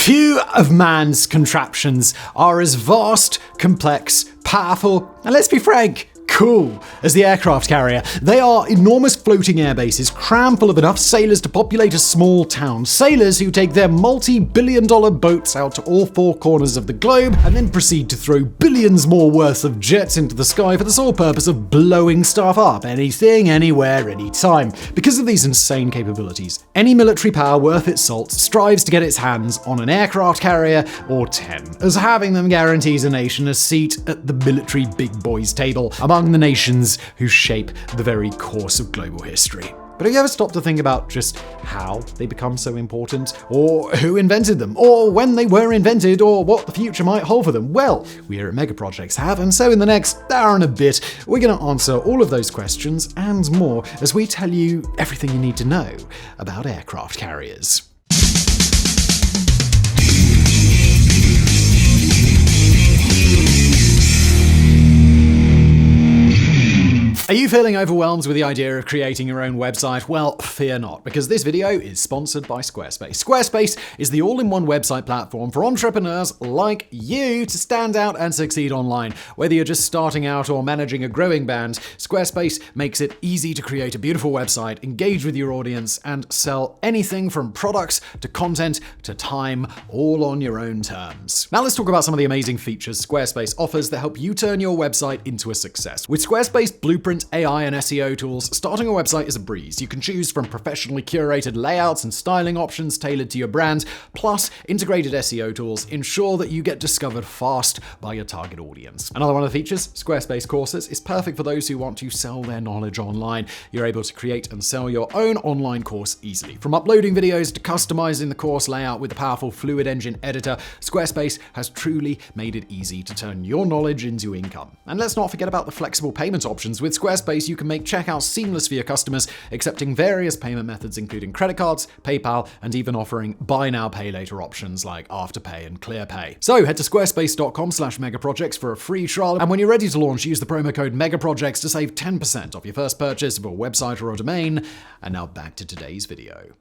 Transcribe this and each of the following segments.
Few of man's contraptions are as vast, complex, powerful, and let's be frank, cool as the aircraft carrier. They are enormous floating air bases crammed full of enough sailors to populate a small town. Sailors who take their multi-billion-dollar boats out to all four corners of the globe and then proceed to throw billions more worth of jets into the sky for the sole purpose of blowing stuff up. Anything, anywhere, anytime. Because of these insane capabilities, any military power worth its salt strives to get its hands on an aircraft carrier or 10, as having them guarantees a nation a seat at the military big boys table among the nations who shape the very course of global history. But have you ever stopped to think about just how they become so important, or who invented them, or when they were invented, or what the future might hold for them? Well, we here at Mega Projects have, and so in the next hour and a bit, we're going to answer all of those questions and more as we tell you everything you need to know about aircraft carriers. Are you feeling overwhelmed with the idea of creating your own website? Well, fear not, because this video is sponsored by Squarespace. Squarespace is the all-in-one website platform for entrepreneurs like you to stand out and succeed online. Whether you're just starting out or managing a growing band, Squarespace makes it easy to create a beautiful website, engage with your audience, and sell anything from products to content to time, all on your own terms. Now let's talk about some of the amazing features Squarespace offers that help you turn your website into a success. With Squarespace Blueprint AI and SEO tools, starting a website is a breeze. You can choose from professionally curated layouts and styling options tailored to your brand, plus integrated SEO tools ensure that you get discovered fast by your target audience. Another one of the features, Squarespace Courses, is perfect for those who want to sell their knowledge online. You're able to create and sell your own online course easily. From uploading videos to customizing the course layout with the powerful Fluid Engine editor, Squarespace has truly made it easy to turn your knowledge into income. And let's not forget about the flexible payment options. With Squarespace, you can make checkout seamless for your customers, accepting various payment methods including credit cards, PayPal, and even offering buy now, pay later options like Afterpay and ClearPay. So head to squarespace.com/megaprojects for a free trial, and when you're ready to launch, use the promo code MEGAPROJECTS to save 10% off your first purchase of a website or a domain. And now back to today's video.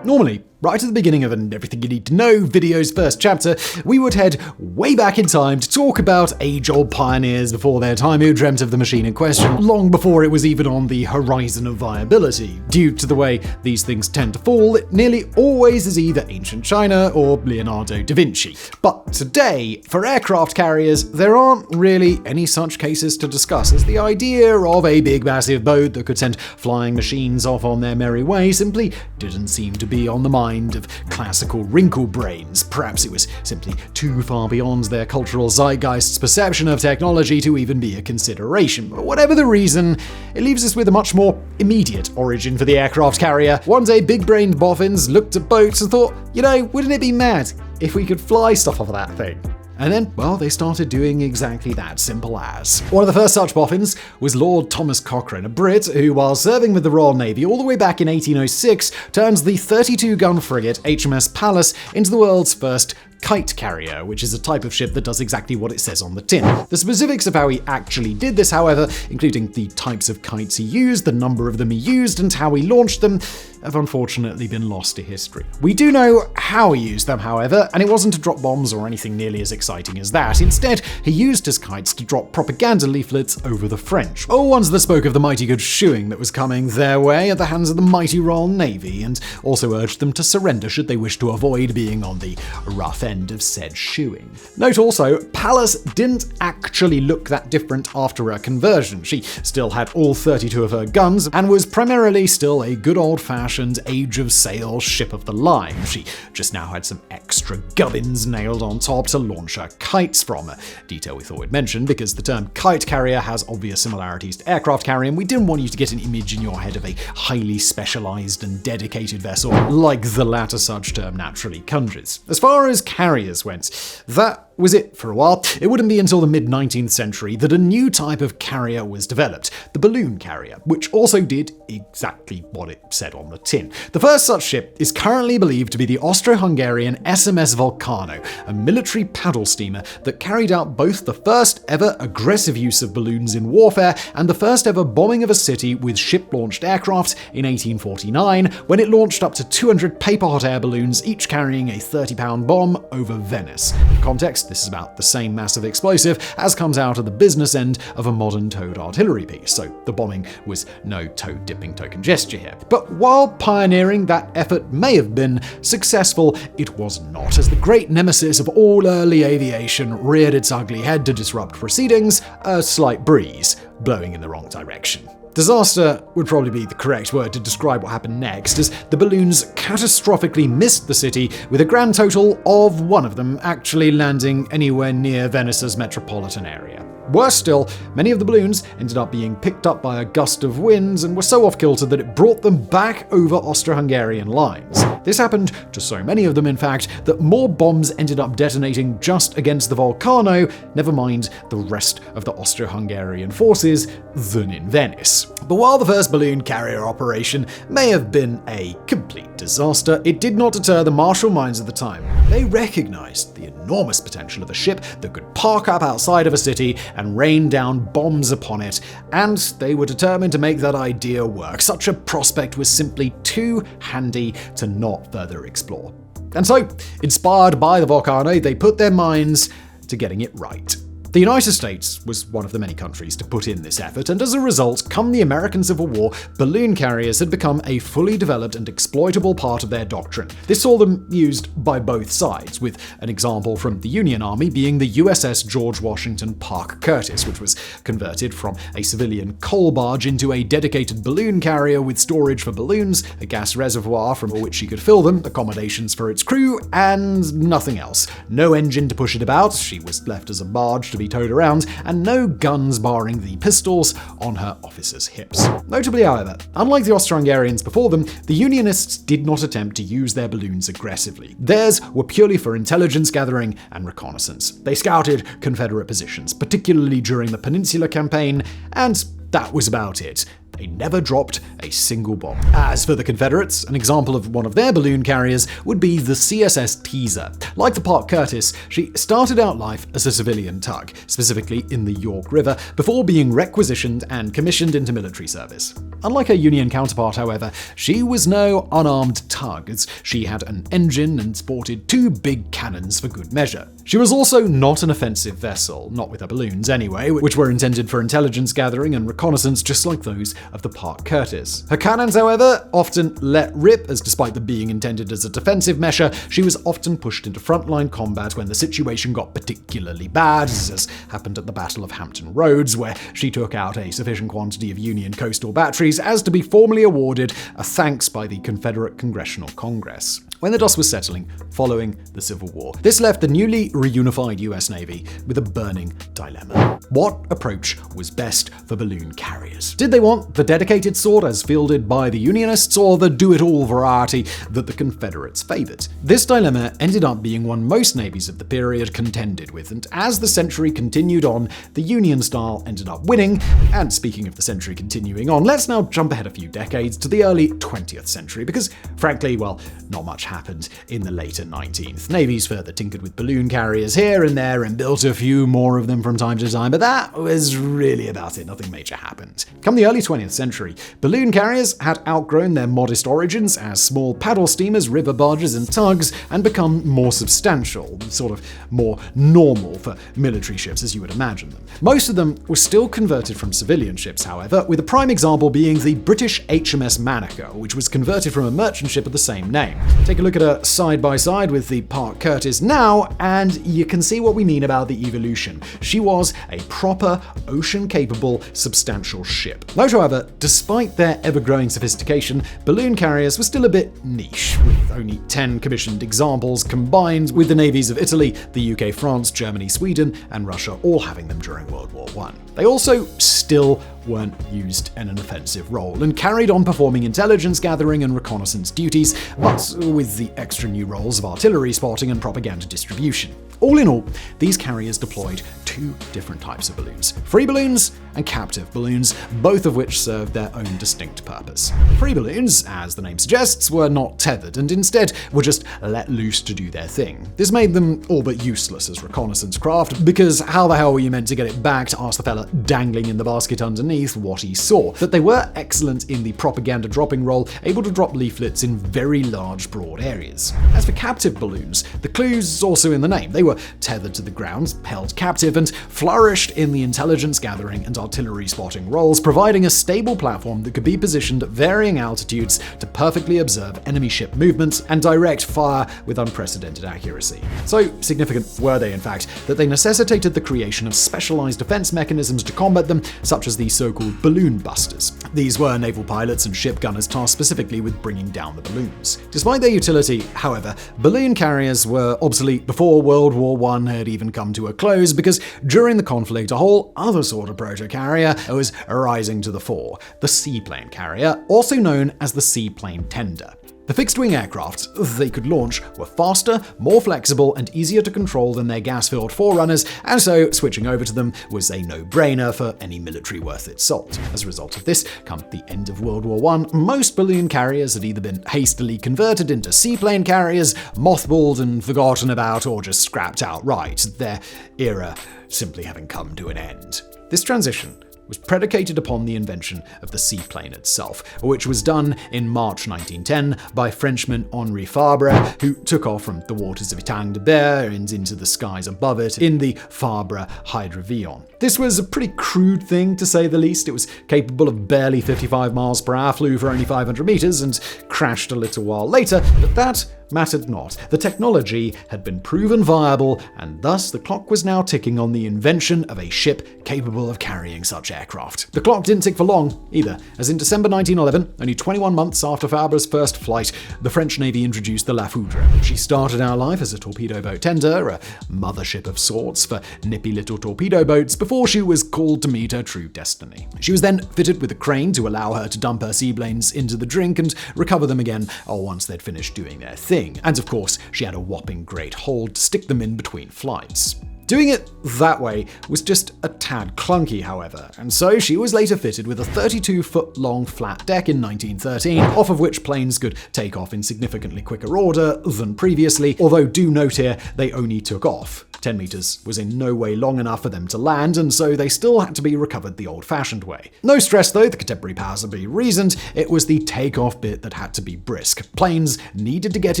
Normally, right at the beginning of an Everything You Need to Know video's first chapter, we would head way back in time to talk about age-old pioneers before their time who dreamt of the machine in question, long before it was even on the horizon of viability. Due to the way these things tend to fall, it nearly always is either ancient China or Leonardo da Vinci. But today, for aircraft carriers, there aren't really any such cases to discuss, as the idea of a big massive boat that could send flying machines off on their merry way simply didn't seem to be on the mind of classical wrinkle brains. Perhaps it was simply too far beyond their cultural zeitgeist's perception of technology to even be a consideration. But whatever the reason, it leaves us with a much more immediate origin for the aircraft carrier. One day, big-brained boffins looked at boats and thought, wouldn't it be mad if we could fly stuff off of that thing? And then, well, they started doing exactly that, simple as. One of the first such boffins was Lord Thomas Cochrane, a Brit who, while serving with the Royal Navy all the way back in 1806, turns the 32-gun frigate HMS Pallas into the world's first kite carrier, which is a type of ship that does exactly what it says on the tin. The specifics of how he actually did this, however, including the types of kites he used, the number of them he used, and how he launched them, have unfortunately been lost to history. We do know how he used them, however, and it wasn't to drop bombs or anything nearly as exciting as that. Instead, he used his kites to drop propaganda leaflets over the French, all ones that spoke of the mighty good shoeing that was coming their way at the hands of the mighty Royal Navy, and also urged them to surrender should they wish to avoid being on the rough end of said shoeing. Note also, Pallas didn't actually look that different after her conversion. She still had all 32 of her guns and was primarily still a good old-fashioned age of sail ship of the line. She just now had some extra gubbins nailed on top to launch her kites from, a detail we thought we'd mention because the term kite carrier has obvious similarities to aircraft carrier, and we didn't want you to get an image in your head of a highly specialized and dedicated vessel like the latter such term naturally conjures. As far as carriers went, that that was it for a while. It wouldn't be until the mid-19th century that a new type of carrier was developed, the balloon carrier, which also did exactly what it said on the tin. The first such ship is currently believed to be the Austro-Hungarian HMS Volcano, a military paddle steamer that carried out both the first ever aggressive use of balloons in warfare and the first ever bombing of a city with ship-launched aircraft in 1849, when it launched up to 200 paper-hot air balloons, each carrying a 30-pound bomb over Venice. For context, this is about the same massive explosive as comes out of the business end of a modern towed artillery piece, so the bombing was no toe-dipping token gesture here. But while pioneering, that effort may have been successful, it was not, as the great nemesis of all early aviation reared its ugly head to disrupt proceedings, a slight breeze blowing in the wrong direction. Disaster would probably be the correct word to describe what happened next, as the balloons catastrophically missed the city, with a grand total of one of them actually landing anywhere near Venice's metropolitan area. Worse still, many of the balloons ended up being picked up by a gust of winds and were so off-kilter that it brought them back over Austro-Hungarian lines. This happened to so many of them, in fact, that more bombs ended up detonating just against the Volcano, never mind the rest of the Austro-Hungarian forces, than in Venice. But while the first balloon carrier operation may have been a complete disaster, it did not deter the martial minds of the time. They recognized the enormous potential of a ship that could park up outside of a city and rain down bombs upon it, and they were determined to make that idea work. Such a prospect was simply too handy to not further explore. And so, inspired by the Volcano, they put their minds to getting it right. The United States was one of the many countries to put in this effort, and as a result, come the American Civil War, balloon carriers had become a fully developed and exploitable part of their doctrine. This saw them used by both sides, with an example from the Union Army being the USS George Washington Parke Curtis, which was converted from a civilian coal barge into a dedicated balloon carrier with storage for balloons, a gas reservoir from which she could fill them, accommodations for its crew, and nothing else. No engine to push it about, she was left as a barge to be towed around, and no guns barring the pistols on her officers' hips. Notably, however, unlike the Austro-Hungarians before them, the Unionists did not attempt to use their balloons aggressively. Theirs were purely for intelligence gathering and reconnaissance. They scouted Confederate positions, particularly during the Peninsula Campaign, and that was about it. They never dropped a single bomb. As for the Confederates, an example of one of their balloon carriers would be the CSS Teaser. Like the Parke Curtis, she started out life as a civilian tug, specifically in the York River, before being requisitioned and commissioned into military service. Unlike her Union counterpart, however, she was no unarmed tug, as she had an engine and sported 2 big cannons for good measure. She was also not an offensive vessel, not with her balloons anyway, which were intended for intelligence gathering and reconnaissance just like those of the Parke Curtis. Her cannons, however, often let rip, as despite them being intended as a defensive measure, she was often pushed into frontline combat when the situation got particularly bad, as happened at the Battle of Hampton Roads, where she took out a sufficient quantity of Union coastal batteries as to be formally awarded a thanks by the Confederate Congressional Congress. When the dust was settling following the Civil War, this left the newly reunified US Navy with a burning dilemma. What approach was best for balloon carriers? Did they want the dedicated sort as fielded by the Unionists, or the do-it-all variety that the Confederates favored? This dilemma ended up being one most navies of the period contended with, and as the century continued on, the Union style ended up winning. And speaking of the century continuing on, let's now jump ahead a few decades to the early 20th century, because frankly, well, not much happened in the later 19th. Navies further tinkered with balloon carriers here and there and built a few more of them from time to time, but that was really about it. Nothing major happened. Come the early 20th century, balloon carriers had outgrown their modest origins as small paddle steamers, river barges, and tugs, and become more substantial, sort of more normal for military ships as you would imagine them. Most of them were still converted from civilian ships, however, with a prime example being the British HMS Argus, which was converted from a merchant ship of the same name. Take a look at her side by side with the Parke Curtis now, and you can see what we mean about the evolution. She was a proper, ocean-capable, substantial ship. Note, however, despite their ever-growing sophistication, balloon carriers were still a bit niche, with only 10 commissioned examples combined, with the navies of Italy, the UK, France, Germany, Sweden, and Russia all having them during World War I. They also still weren't used in an offensive role and carried on performing intelligence gathering and reconnaissance duties, but with the extra new roles of artillery spotting and propaganda distribution. All in all, these carriers deployed 2 different types of balloons: free balloons and captive balloons, both of which served their own distinct purpose. Free balloons, as the name suggests, were not tethered and instead were just let loose to do their thing. This made them all but useless as reconnaissance craft, because how the hell were you meant to get it back to ask the fella dangling in the basket underneath what he saw? But they were excellent in the propaganda dropping role, able to drop leaflets in very large, broad areas. As for captive balloons, the clue's also in the name. They were tethered to the ground, held captive, and flourished in the intelligence gathering and artillery spotting roles, providing a stable platform that could be positioned at varying altitudes to perfectly observe enemy ship movements and direct fire with unprecedented accuracy. So significant were they, in fact, that they necessitated the creation of specialized defense mechanisms to combat them, such as the so-called balloon busters. These were naval pilots and ship gunners tasked specifically with bringing down the balloons. Despite their utility, however, balloon carriers were obsolete before World War I had even come to a close, because during the conflict, a whole other sort of proto-carrier was rising to the fore: the seaplane carrier, also known as the seaplane tender. The fixed-wing aircraft they could launch were faster, more flexible, and easier to control than their gas-filled forerunners, and so switching over to them was a no-brainer for any military worth its salt. As a result of this, come the end of World War I, most balloon carriers had either been hastily converted into seaplane carriers, mothballed and forgotten about, or just scrapped outright, their era simply having come to an end. This transition was predicated upon the invention of the seaplane itself, which was done in March 1910 by Frenchman Henri Fabre, who took off from the waters of Etang de Berre and into the skies above it in the Fabre Hydravion. This was a pretty crude thing, to say the least. It was capable of barely 55 miles per hour, flew for only 500 meters, and crashed a little while later, but that mattered not. The technology had been proven viable, and thus the clock was now ticking on the invention of a ship capable of carrying such aircraft. The clock didn't tick for long, either, as in December 1911, only 21 months after Fabre's first flight, the French Navy introduced the La Foudre. She started out life as a torpedo boat tender, a mothership of sorts for nippy little torpedo boats, before she was called to meet her true destiny. She was then fitted with a crane to allow her to dump her seaplanes into the drink and recover them again once they'd finished doing their thing. And of course, she had a whopping great hold to stick them in between flights. Doing it that way was just a tad clunky, however, and so she was later fitted with a 32-foot-long flat deck in 1913, off of which planes could take off in significantly quicker order than previously, although do note here they only took off. 10 meters was in no way long enough for them to land, and so they still had to be recovered the old-fashioned way. No stress though, the contemporary powers that be reasoned, it was the takeoff bit that had to be brisk. Planes needed to get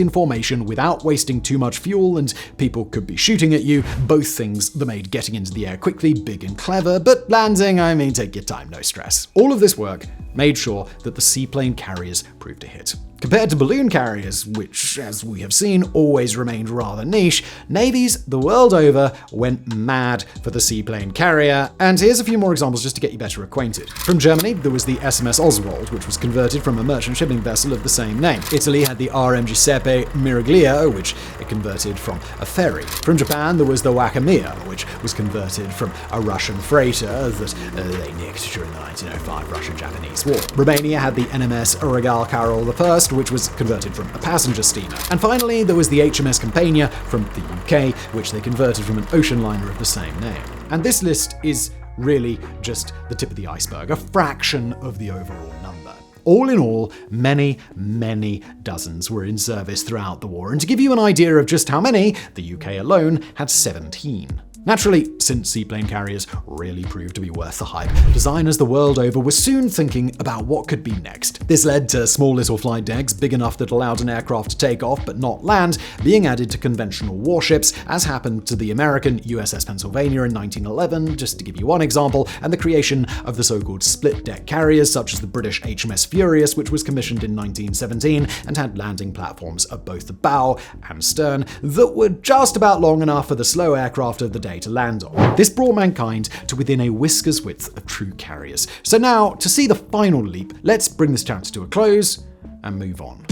in formation without wasting too much fuel, and people could be shooting at you, both things that made getting into the air quickly big and clever, but landing, take your time, no stress. All of this work made sure that the seaplane carriers proved a hit. Compared to balloon carriers, which, as we have seen, always remained rather niche, navies the world over went mad for the seaplane carrier, and here's a few more examples just to get you better acquainted. From Germany, there was the HMS Oswald, which was converted from a merchant shipping vessel of the same name. Italy had the RM Giuseppe Miraglio, which it converted from a ferry. From Japan, there was the Wakamiya, which was converted from a Russian freighter that they nicked during the 1905 Russo-Japanese War. Romania had the NMS Regal Carol I, which was converted from a passenger steamer. And finally, there was the HMS Campania from the UK, which they converted from an ocean liner of the same name. And this list is really just the tip of the iceberg, a fraction of the overall number. All in all, many, many dozens were in service throughout the war, and to give you an idea of just how many, the UK alone had 17. Naturally, since seaplane carriers really proved to be worth the hype, designers the world over were soon thinking about what could be next. This led to small little flight decks, big enough that allowed an aircraft to take off but not land, being added to conventional warships, as happened to the American USS Pennsylvania in 1911, just to give you one example, and the creation of the so-called split-deck carriers, such as the British HMS Furious, which was commissioned in 1917 and had landing platforms at both the bow and stern that were just about long enough for the slow aircraft of the day to land on. This brought mankind to within a whisker's width of true carriers. So now, to see the final leap, let's bring this chapter to a close and move on.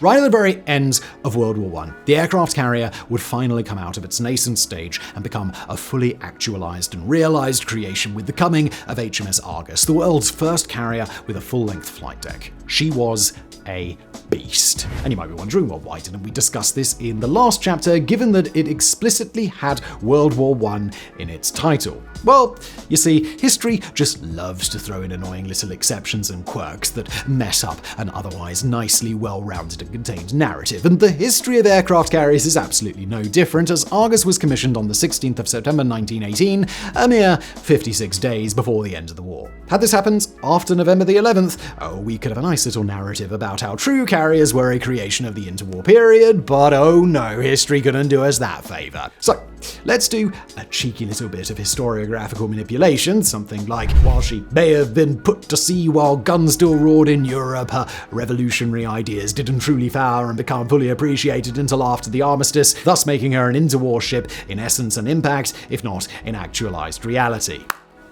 Right at the very end of World War I, the aircraft carrier would finally come out of its nascent stage and become a fully actualized and realized creation with the coming of HMS Argus, the world's first carrier with a full-length flight deck. She was a beast. And you might be wondering, well, why didn't we discuss this in the last chapter, given that it explicitly had World War I in its title? Well, you see, history just loves to throw in annoying little exceptions and quirks that mess up an otherwise nicely well-rounded and contained narrative, and the history of aircraft carriers is absolutely no different, as Argus was commissioned on the 16th of September 1918, a mere 56 days before the end of the war. Had this happened after November the 11th, we could have a nice little narrative about how true carriers were a creation of the interwar period, but oh no, history couldn't do us that favor. So, let's do a cheeky little bit of historiographical manipulation, something like, while she may have been put to sea while guns still roared in Europe, her revolutionary ideas didn't truly flower and become fully appreciated until after the armistice, thus making her an interwar ship in essence and impact, if not in actualized reality.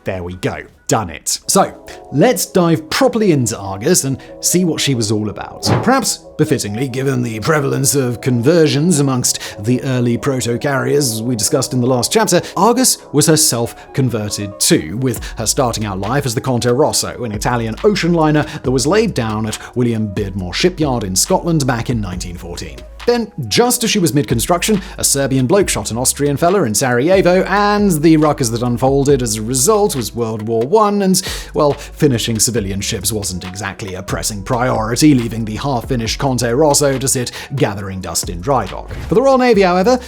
There we go. Done it. So, let's dive properly into Argus and see what she was all about. Perhaps befittingly, given the prevalence of conversions amongst the early proto-carriers we discussed in the last chapter, Argus was herself converted too, with her starting out life as the Conte Rosso, an Italian ocean liner that was laid down at William Beardmore Shipyard in Scotland back in 1914. Then, just as she was mid-construction, a Serbian bloke shot an Austrian fella in Sarajevo, and the ruckus that unfolded as a result was World War I, and, well, finishing civilian ships wasn't exactly a pressing priority, leaving the half-finished Conte Rosso to sit gathering dust in dry dock. For the Royal Navy, however,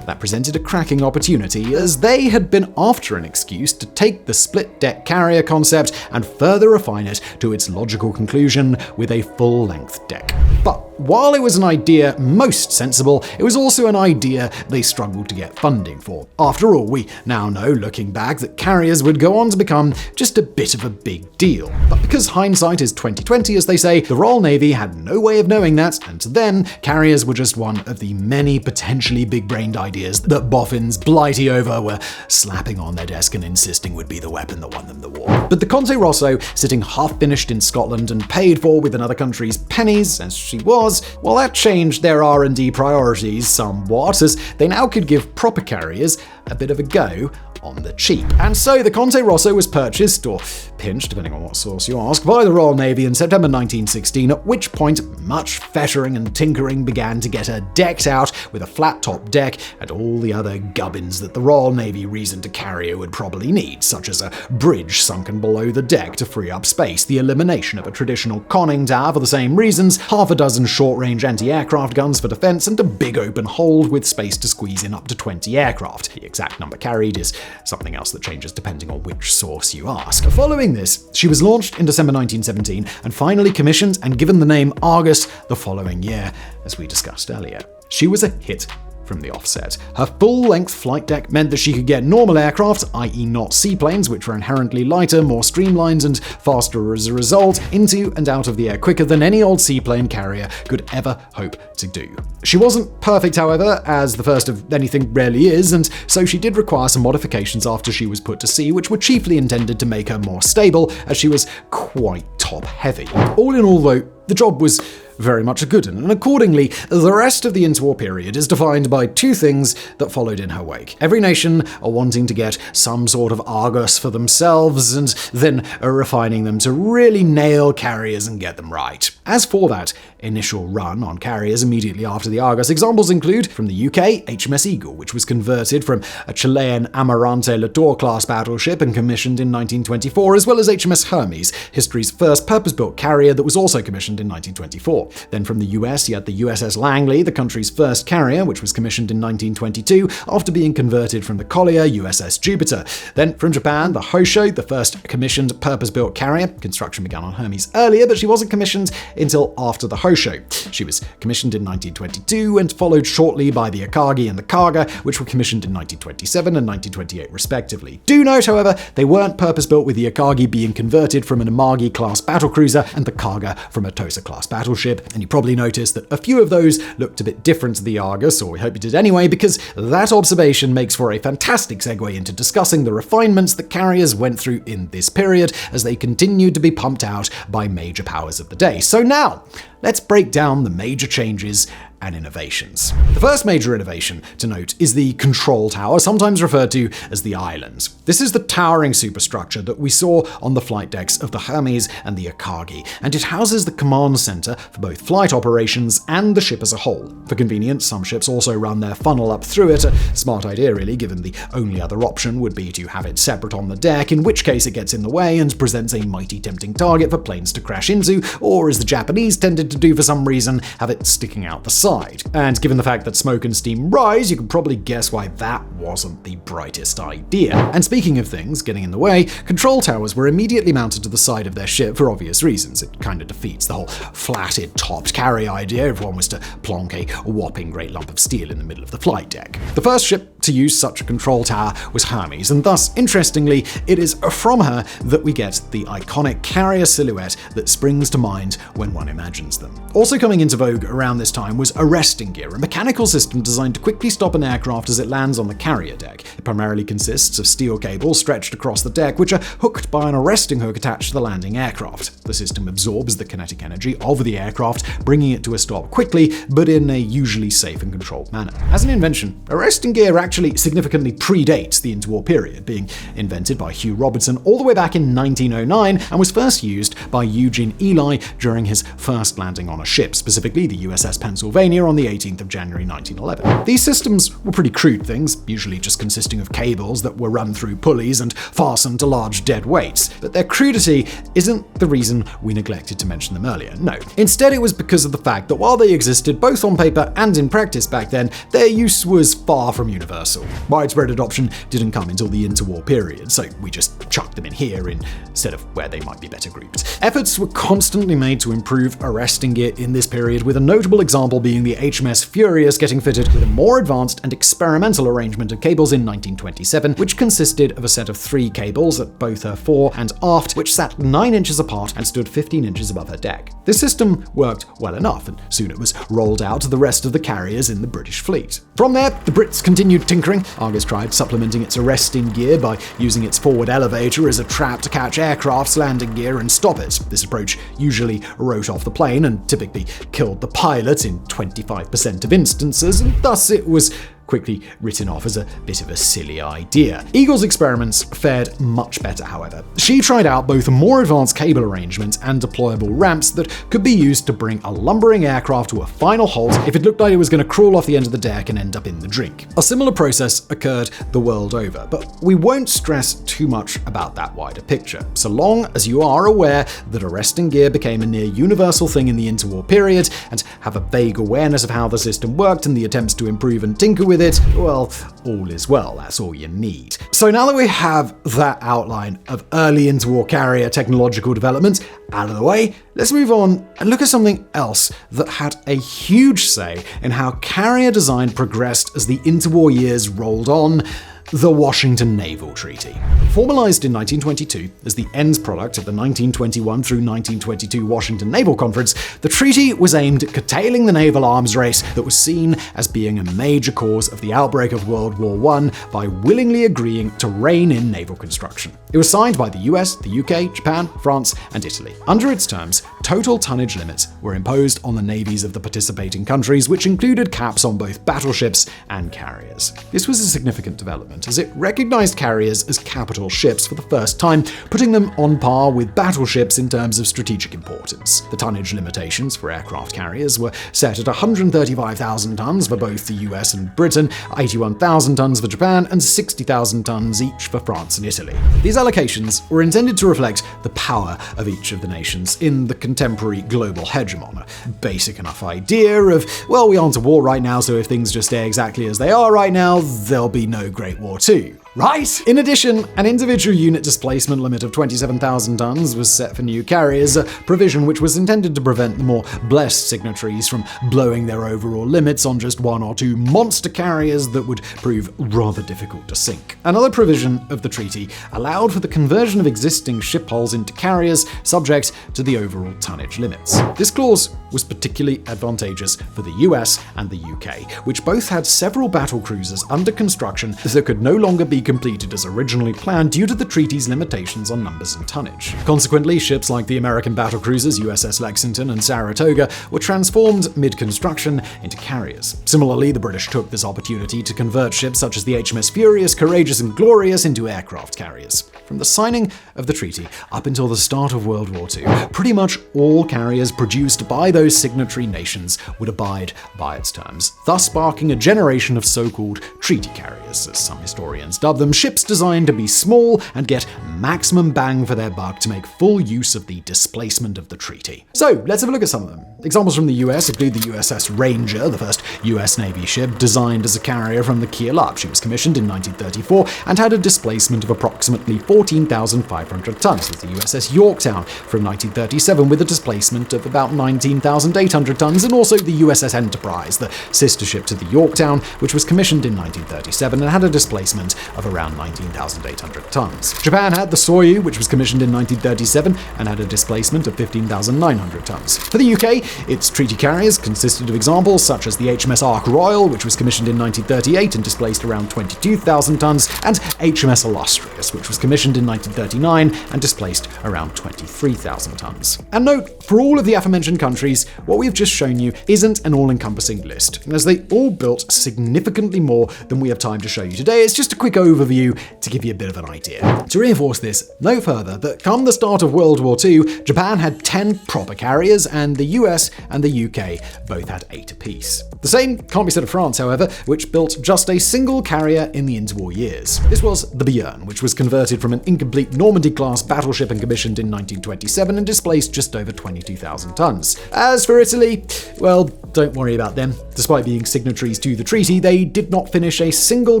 that presented a cracking opportunity, as they had been after an excuse to take the split-deck carrier concept and further refine it to its logical conclusion with a full-length deck. But while it was an idea most sensible, it was also an idea they struggled to get funding for. After all, we now know, looking back, that carriers would go on to become just a bit of a big deal. But because hindsight is 20/20, as they say, the Royal Navy had no way of knowing that, and to them, carriers were just one of the many potentially big-brained ideas that boffins blighty over were slapping on their desk and insisting would be the weapon that won them the war. But the Conte Rosso, sitting half-finished in Scotland and paid for with another country's pennies, as she was, well, that changed their R&D priorities somewhat, as they now could give proper carriers a bit of a go on the cheap. And so the Conte Rosso was purchased, or pinched, depending on what source you ask, by the Royal Navy in September 1916, at which point much fettering and tinkering began to get her decked out with a flat-top deck and all the other gubbins that the Royal Navy reasoned a carrier would probably need, such as a bridge sunken below the deck to free up space, the elimination of a traditional conning tower for the same reasons, half a dozen short-range anti-aircraft guns for defense, and a big open hold with space to squeeze in up to 20 aircraft. The exact number carried is something else that changes depending on which source you ask. Following this, she was launched in December 1917 and finally commissioned and given the name Argus the following year, as we discussed earlier. She was a hit from the offset. Her full-length flight deck meant that she could get normal aircraft, i.e. not seaplanes, which were inherently lighter, more streamlined, and faster as a result, into and out of the air quicker than any old seaplane carrier could ever hope to do. She wasn't perfect, however, as the first of anything rarely is, and so she did require some modifications after she was put to sea, which were chiefly intended to make her more stable, as she was quite top-heavy. All in all, though, the job was very much a good one, and accordingly, the rest of the interwar period is defined by two things that followed in her wake. Every nation are wanting to get some sort of Argus for themselves, and then are refining them to really nail carriers and get them right. As for that initial run on carriers immediately after the Argus, examples include, from the UK, HMS Eagle, which was converted from a Chilean Amarante Lator-class battleship and commissioned in 1924, as well as HMS Hermes, history's first purpose-built carrier that was also commissioned in 1924. Then from the US, you had the USS Langley, the country's first carrier, which was commissioned in 1922 after being converted from the collier USS Jupiter. Then from Japan, the Hosho, the first commissioned purpose-built carrier. Construction began on Hermes earlier, but she wasn't commissioned until after the Hosho. She was commissioned in 1922 and followed shortly by the Akagi and the Kaga, which were commissioned in 1927 and 1928 respectively. Do note, however, they weren't purpose-built, with the Akagi being converted from an Amagi-class battlecruiser and the Kaga from a Tosa-class battleship. And you probably noticed that a few of those looked a bit different to the Argus, or we hope you did anyway, because that observation makes for a fantastic segue into discussing the refinements that carriers went through in this period as they continued to be pumped out by major powers of the day. So now, let's break down the major changes and innovations. The first major innovation to note is the control tower, sometimes referred to as the island. This is the towering superstructure that we saw on the flight decks of the Hermes and the Akagi, and it houses the command center for both flight operations and the ship as a whole. For convenience, some ships also run their funnel up through it, a smart idea really, given the only other option would be to have it separate on the deck, in which case it gets in the way and presents a mighty tempting target for planes to crash into, or as the Japanese tended to do for some reason, have it sticking out the side. And given the fact that smoke and steam rise, you can probably guess why that wasn't the brightest idea. And speaking of things getting in the way, control towers were immediately mounted to the side of their ship for obvious reasons. It kind of defeats the whole flatted topped carry idea if one was to plonk a whopping great lump of steel in the middle of the flight deck. The first ship to use such a control tower was Hermes, and thus, interestingly, it is from her that we get the iconic carrier silhouette that springs to mind when one imagines them. Also coming into vogue around this time was arresting gear, a mechanical system designed to quickly stop an aircraft as it lands on the carrier deck. It primarily consists of steel cables stretched across the deck, which are hooked by an arresting hook attached to the landing aircraft. The system absorbs the kinetic energy of the aircraft, bringing it to a stop quickly, but in a usually safe and controlled manner. As an invention, arresting gear actually significantly predates the interwar period, being invented by Hugh Robertson all the way back in 1909 and was first used by Eugene Ely during his first landing on a ship, specifically the USS Pennsylvania on the 18th of January 1911. These systems were pretty crude things, usually just consisting of cables that were run through pulleys and fastened to large dead weights. But their crudity isn't the reason we neglected to mention them earlier, no. Instead, it was because of the fact that while they existed both on paper and in practice back then, their use was far from universal. Widespread adoption didn't come until the interwar period, so we just chucked them in here instead of where they might be better grouped. Efforts were constantly made to improve arresting gear in this period, with a notable example being the HMS Furious getting fitted with a more advanced and experimental arrangement of cables in 1927, which consisted of a set of 3 cables at both her fore and aft, which sat 9 inches apart and stood 15 inches above her deck. This system worked well enough, and soon it was rolled out to the rest of the carriers in the British fleet. From there, the Brits continued tinkering. Argus tried supplementing its arresting gear by using its forward elevator as a trap to catch aircraft's landing gear and stop it. This approach usually wrote off the plane and typically killed the pilot in 25% of instances, and thus it was quickly written off as a bit of a silly idea. Eagle's experiments fared much better, however. She tried out both more advanced cable arrangements and deployable ramps that could be used to bring a lumbering aircraft to a final halt if it looked like it was going to crawl off the end of the deck and end up in the drink. A similar process occurred the world over, but we won't stress too much about that wider picture, so long as you are aware that arresting gear became a near universal thing in the interwar period and have a vague awareness of how the system worked and the attempts to improve and tinker with it, well, all is well, that's all you need. So now that we have that outline of early interwar carrier technological development out of the way, let's move on and look at something else that had a huge say in how carrier design progressed as the interwar years rolled on: the Washington Naval Treaty. Formalized in 1922 as the end product of the 1921 through 1922 Washington Naval Conference, the treaty was aimed at curtailing the naval arms race that was seen as being a major cause of the outbreak of World War I by willingly agreeing to rein in naval construction. It was signed by the US, the UK, Japan, France, and Italy. Under its terms, total tonnage limits were imposed on the navies of the participating countries, which included caps on both battleships and carriers. This was a significant development, as it recognized carriers as capital ships for the first time, putting them on par with battleships in terms of strategic importance. The tonnage limitations for aircraft carriers were set at 135,000 tons for both the US and Britain, 81,000 tons for Japan, and 60,000 tons each for France and Italy. These allocations were intended to reflect the power of each of the nations in the contemporary global hegemon. A basic enough idea of, well, we aren't at war right now, so if things just stay exactly as they are right now, there'll be no Great War II. Right? In addition, an individual unit displacement limit of 27,000 tons was set for new carriers, a provision which was intended to prevent the more blessed signatories from blowing their overall limits on just 1 or 2 monster carriers that would prove rather difficult to sink. Another provision of the treaty allowed for the conversion of existing ship hulls into carriers, subject to the overall tonnage limits. This clause was particularly advantageous for the US and the UK, which both had several battle cruisers under construction that could no longer be completed as originally planned due to the treaty's limitations on numbers and tonnage. Consequently, ships like the American battle cruisers USS Lexington and Saratoga were transformed mid-construction into carriers. Similarly, the British took this opportunity to convert ships such as the HMS Furious, Courageous, and Glorious into aircraft carriers. From the signing of the treaty up until the start of World War II, pretty much all carriers produced by those signatory nations would abide by its terms, thus sparking a generation of so-called treaty carriers, as some historians dub them, ships designed to be small and get maximum bang for their buck to make full use of the displacement of the treaty. So, let's have a look at some of them. Examples from the US include the USS Ranger, the first US Navy ship designed as a carrier from the keel up. She was commissioned in 1934 and had a displacement of approximately 14,500 tons. There's the USS Yorktown from 1937 with a displacement of about 19,800 tons, and also the USS Enterprise, the sister ship to the Yorktown, which was commissioned in 1937 and had a displacement of around 19,800 tons. Japan had the Soryu, which was commissioned in 1937 and had a displacement of 15,900 tons. For the UK, its treaty carriers consisted of examples such as the HMS Ark Royal, which was commissioned in 1938 and displaced around 22,000 tons, and HMS Illustrious, which was commissioned in 1939 and displaced around 23,000 tons. And note, for all of the aforementioned countries, what we've just shown you isn't an all-encompassing list, as they all built significantly more than we have time to show you today. It's just a quick overview to give you a bit of an idea. To reinforce this, note further that come the start of World War II, Japan had 10 proper carriers, and the US and the UK both had 8 apiece. The same can't be said of France, however, which built just a single carrier in the interwar years. This was the Björn, which was converted from an incomplete Normandy-class battleship and commissioned in 1927 and displaced just over 22,000 tons. As for Italy, well, don't worry about them. Despite being signatories to the treaty, they did not finish a single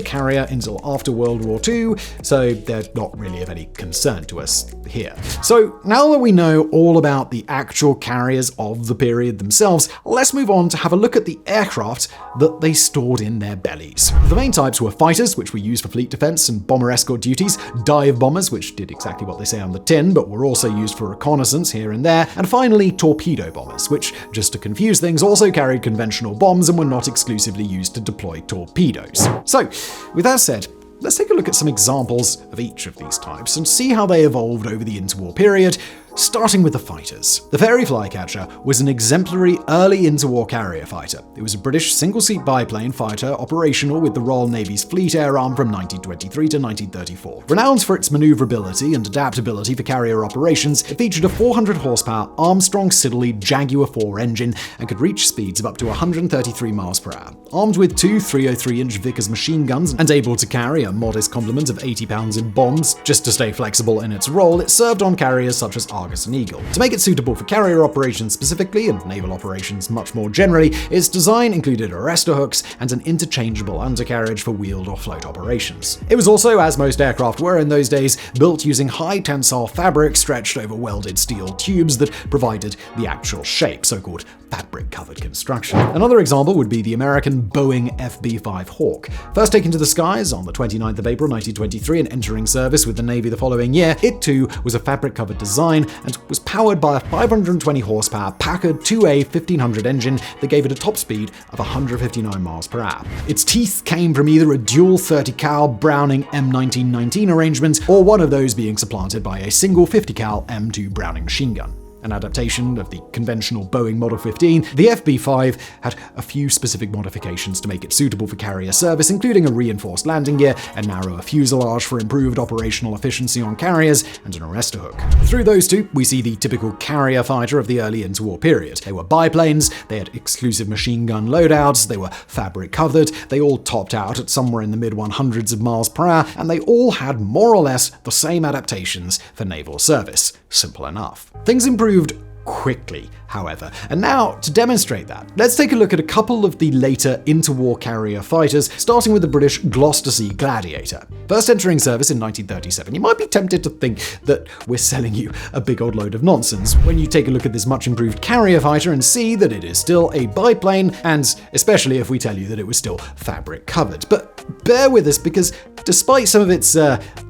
carrier until after World War II, so they're not really of any concern to us here. So now that we know all about the actual carriers of the period themselves, let's move on to have a look at the aircraft that they stored in their bellies. The main types were fighters, which were used for fleet defense and bomber escort duties, dive bombers, which did exactly what they say on the tin, but were also used for reconnaissance here and there, and finally torpedo bombers, which, just to confuse things, also carried conventional bombs and were not exclusively used to deploy torpedoes. So, with that said, let's take a look at some examples of each of these types and see how they evolved over the interwar period, starting with the fighters. The Fairey Flycatcher was an exemplary early interwar carrier fighter. It was a British single-seat biplane fighter operational with the Royal Navy's Fleet Air Arm from 1923 to 1934. Renowned for its maneuverability and adaptability for carrier operations, it featured a 400-horsepower Armstrong Siddeley Jaguar 4 engine and could reach speeds of up to 133 miles per hour. Armed with two 303-inch Vickers machine guns and able to carry a modest complement of 80 pounds in bombs, just to stay flexible in its role, it served on carriers such as Argus and Eagle. To make it suitable for carrier operations specifically, and naval operations much more generally, its design included arrestor hooks and an interchangeable undercarriage for wheeled or float operations. It was also, as most aircraft were in those days, built using high tensile fabric stretched over welded steel tubes that provided the actual shape, so-called fabric-covered construction. Another example would be the American Boeing FB-5 Hawk. First taken to the skies on the 29th of April 1923 and entering service with the Navy the following year, it too was a fabric-covered design and was powered by a 520-horsepower Packard 2A 1500 engine that gave it a top speed of 159 miles per hour. Its teeth came from either a dual 30-cal Browning M1919 arrangement or one of those being supplanted by a single 50-cal M2 Browning machine gun. An adaptation of the conventional Boeing Model 15, the FB-5 had a few specific modifications to make it suitable for carrier service, including a reinforced landing gear, a narrower fuselage for improved operational efficiency on carriers, and an arrestor hook. Through those two, we see the typical carrier fighter of the early interwar period. They were biplanes, they had exclusive machine gun loadouts, they were fabric covered, they all topped out at somewhere in the mid-100s of miles per hour, and they all had more or less the same adaptations for naval service. Simple enough. Things improved quickly, however. And now, to demonstrate that, let's take a look at a couple of the later interwar carrier fighters, starting with the British Gloucester Gladiator. First entering service in 1937, you might be tempted to think that we're selling you a big old load of nonsense when you take a look at this much improved carrier fighter and see that it is still a biplane, and especially if we tell you that it was still fabric covered. But bear with us, because despite some of its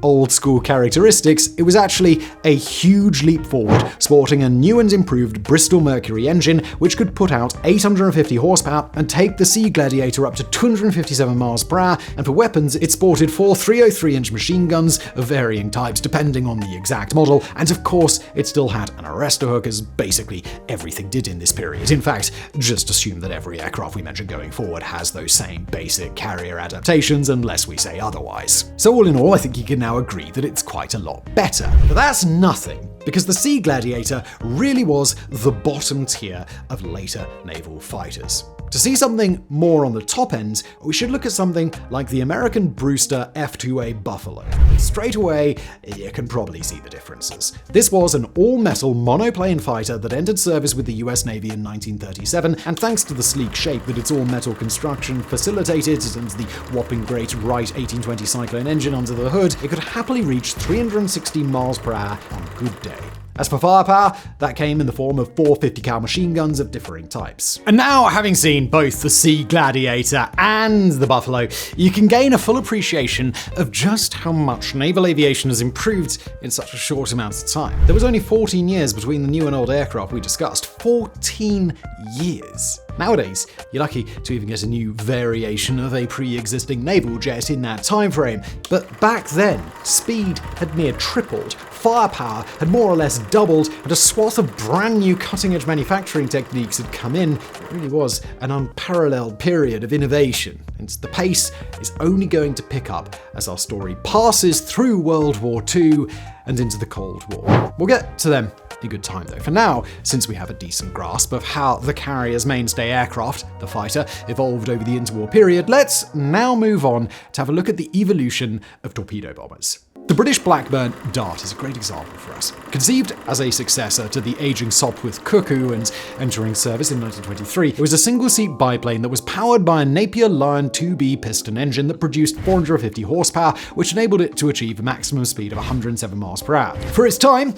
old school characteristics, it was actually a huge leap forward, sporting a new and improved Bristol Mercury engine, which could put out 850 horsepower and take the Sea Gladiator up to 257 miles per hour, and for weapons, it sported 4 303-inch machine guns of varying types depending on the exact model, and of course, it still had an arrestor hook, as basically everything did in this period. In fact, just assume that every aircraft we mention going forward has those same basic carrier adaptations unless we say otherwise. So all in all, I think you can now agree that it's quite a lot better. But that's nothing, because the Sea Gladiator really was the bottom tier of later naval fighters. To see something more on the top end, we should look at something like the American Brewster F-2A Buffalo. Straight away, you can probably see the differences. This was an all-metal monoplane fighter that entered service with the US Navy in 1937, and thanks to the sleek shape that its all-metal construction facilitated and the whopping great Wright 1820 Cyclone engine under the hood, it could happily reach 360 miles per hour on a good day. As for firepower, that came in the form of 4 50 cal machine guns of differing types. And now, having seen both the Sea Gladiator and the Buffalo, you can gain a full appreciation of just how much naval aviation has improved in such a short amount of time. There was only 14 years between the new and old aircraft we discussed. 14 years. Nowadays, you're lucky to even get a new variation of a pre-existing naval jet in that time frame. But back then, speed had near tripled, firepower had more or less doubled, and a swath of brand new cutting-edge manufacturing techniques had come in. It really was an unparalleled period of innovation, and the pace is only going to pick up as our story passes through World War II and into the Cold War. We'll get to them in good time though. For now, since we have a decent grasp of how the carrier's mainstay aircraft, the fighter, evolved over the interwar period, let's now move on to have a look at the evolution of torpedo bombers. The British Blackburn Dart is a great example for us. Conceived as a successor to the aging Sopwith Cuckoo and entering service in 1923, it was a single-seat biplane that was powered by a Napier Lion 2B piston engine that produced 450 horsepower, which enabled it to achieve a maximum speed of 107 miles per hour. For its time,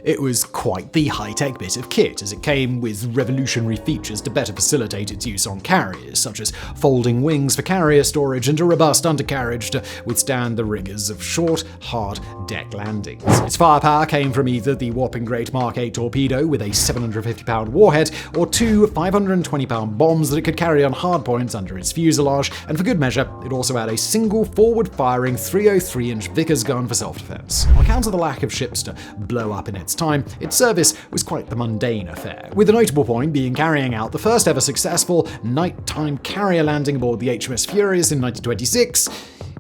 it was quite the high-tech bit of kit, as it came with revolutionary features to better facilitate its use on carriers, such as folding wings for carrier storage and a robust undercarriage to withstand the rigors of short, hard deck landings. Its firepower came from either the whopping great Mark 8 torpedo with a 750-pound warhead, or 2 520-pound bombs that it could carry on hardpoints under its fuselage, and for good measure, it also had a single forward-firing 303-inch Vickers gun for self-defense. On account of the lack of ships to blow up in its time, its service was quite the mundane affair, with the notable point being carrying out the first ever successful nighttime carrier landing aboard the HMS Furious in 1926,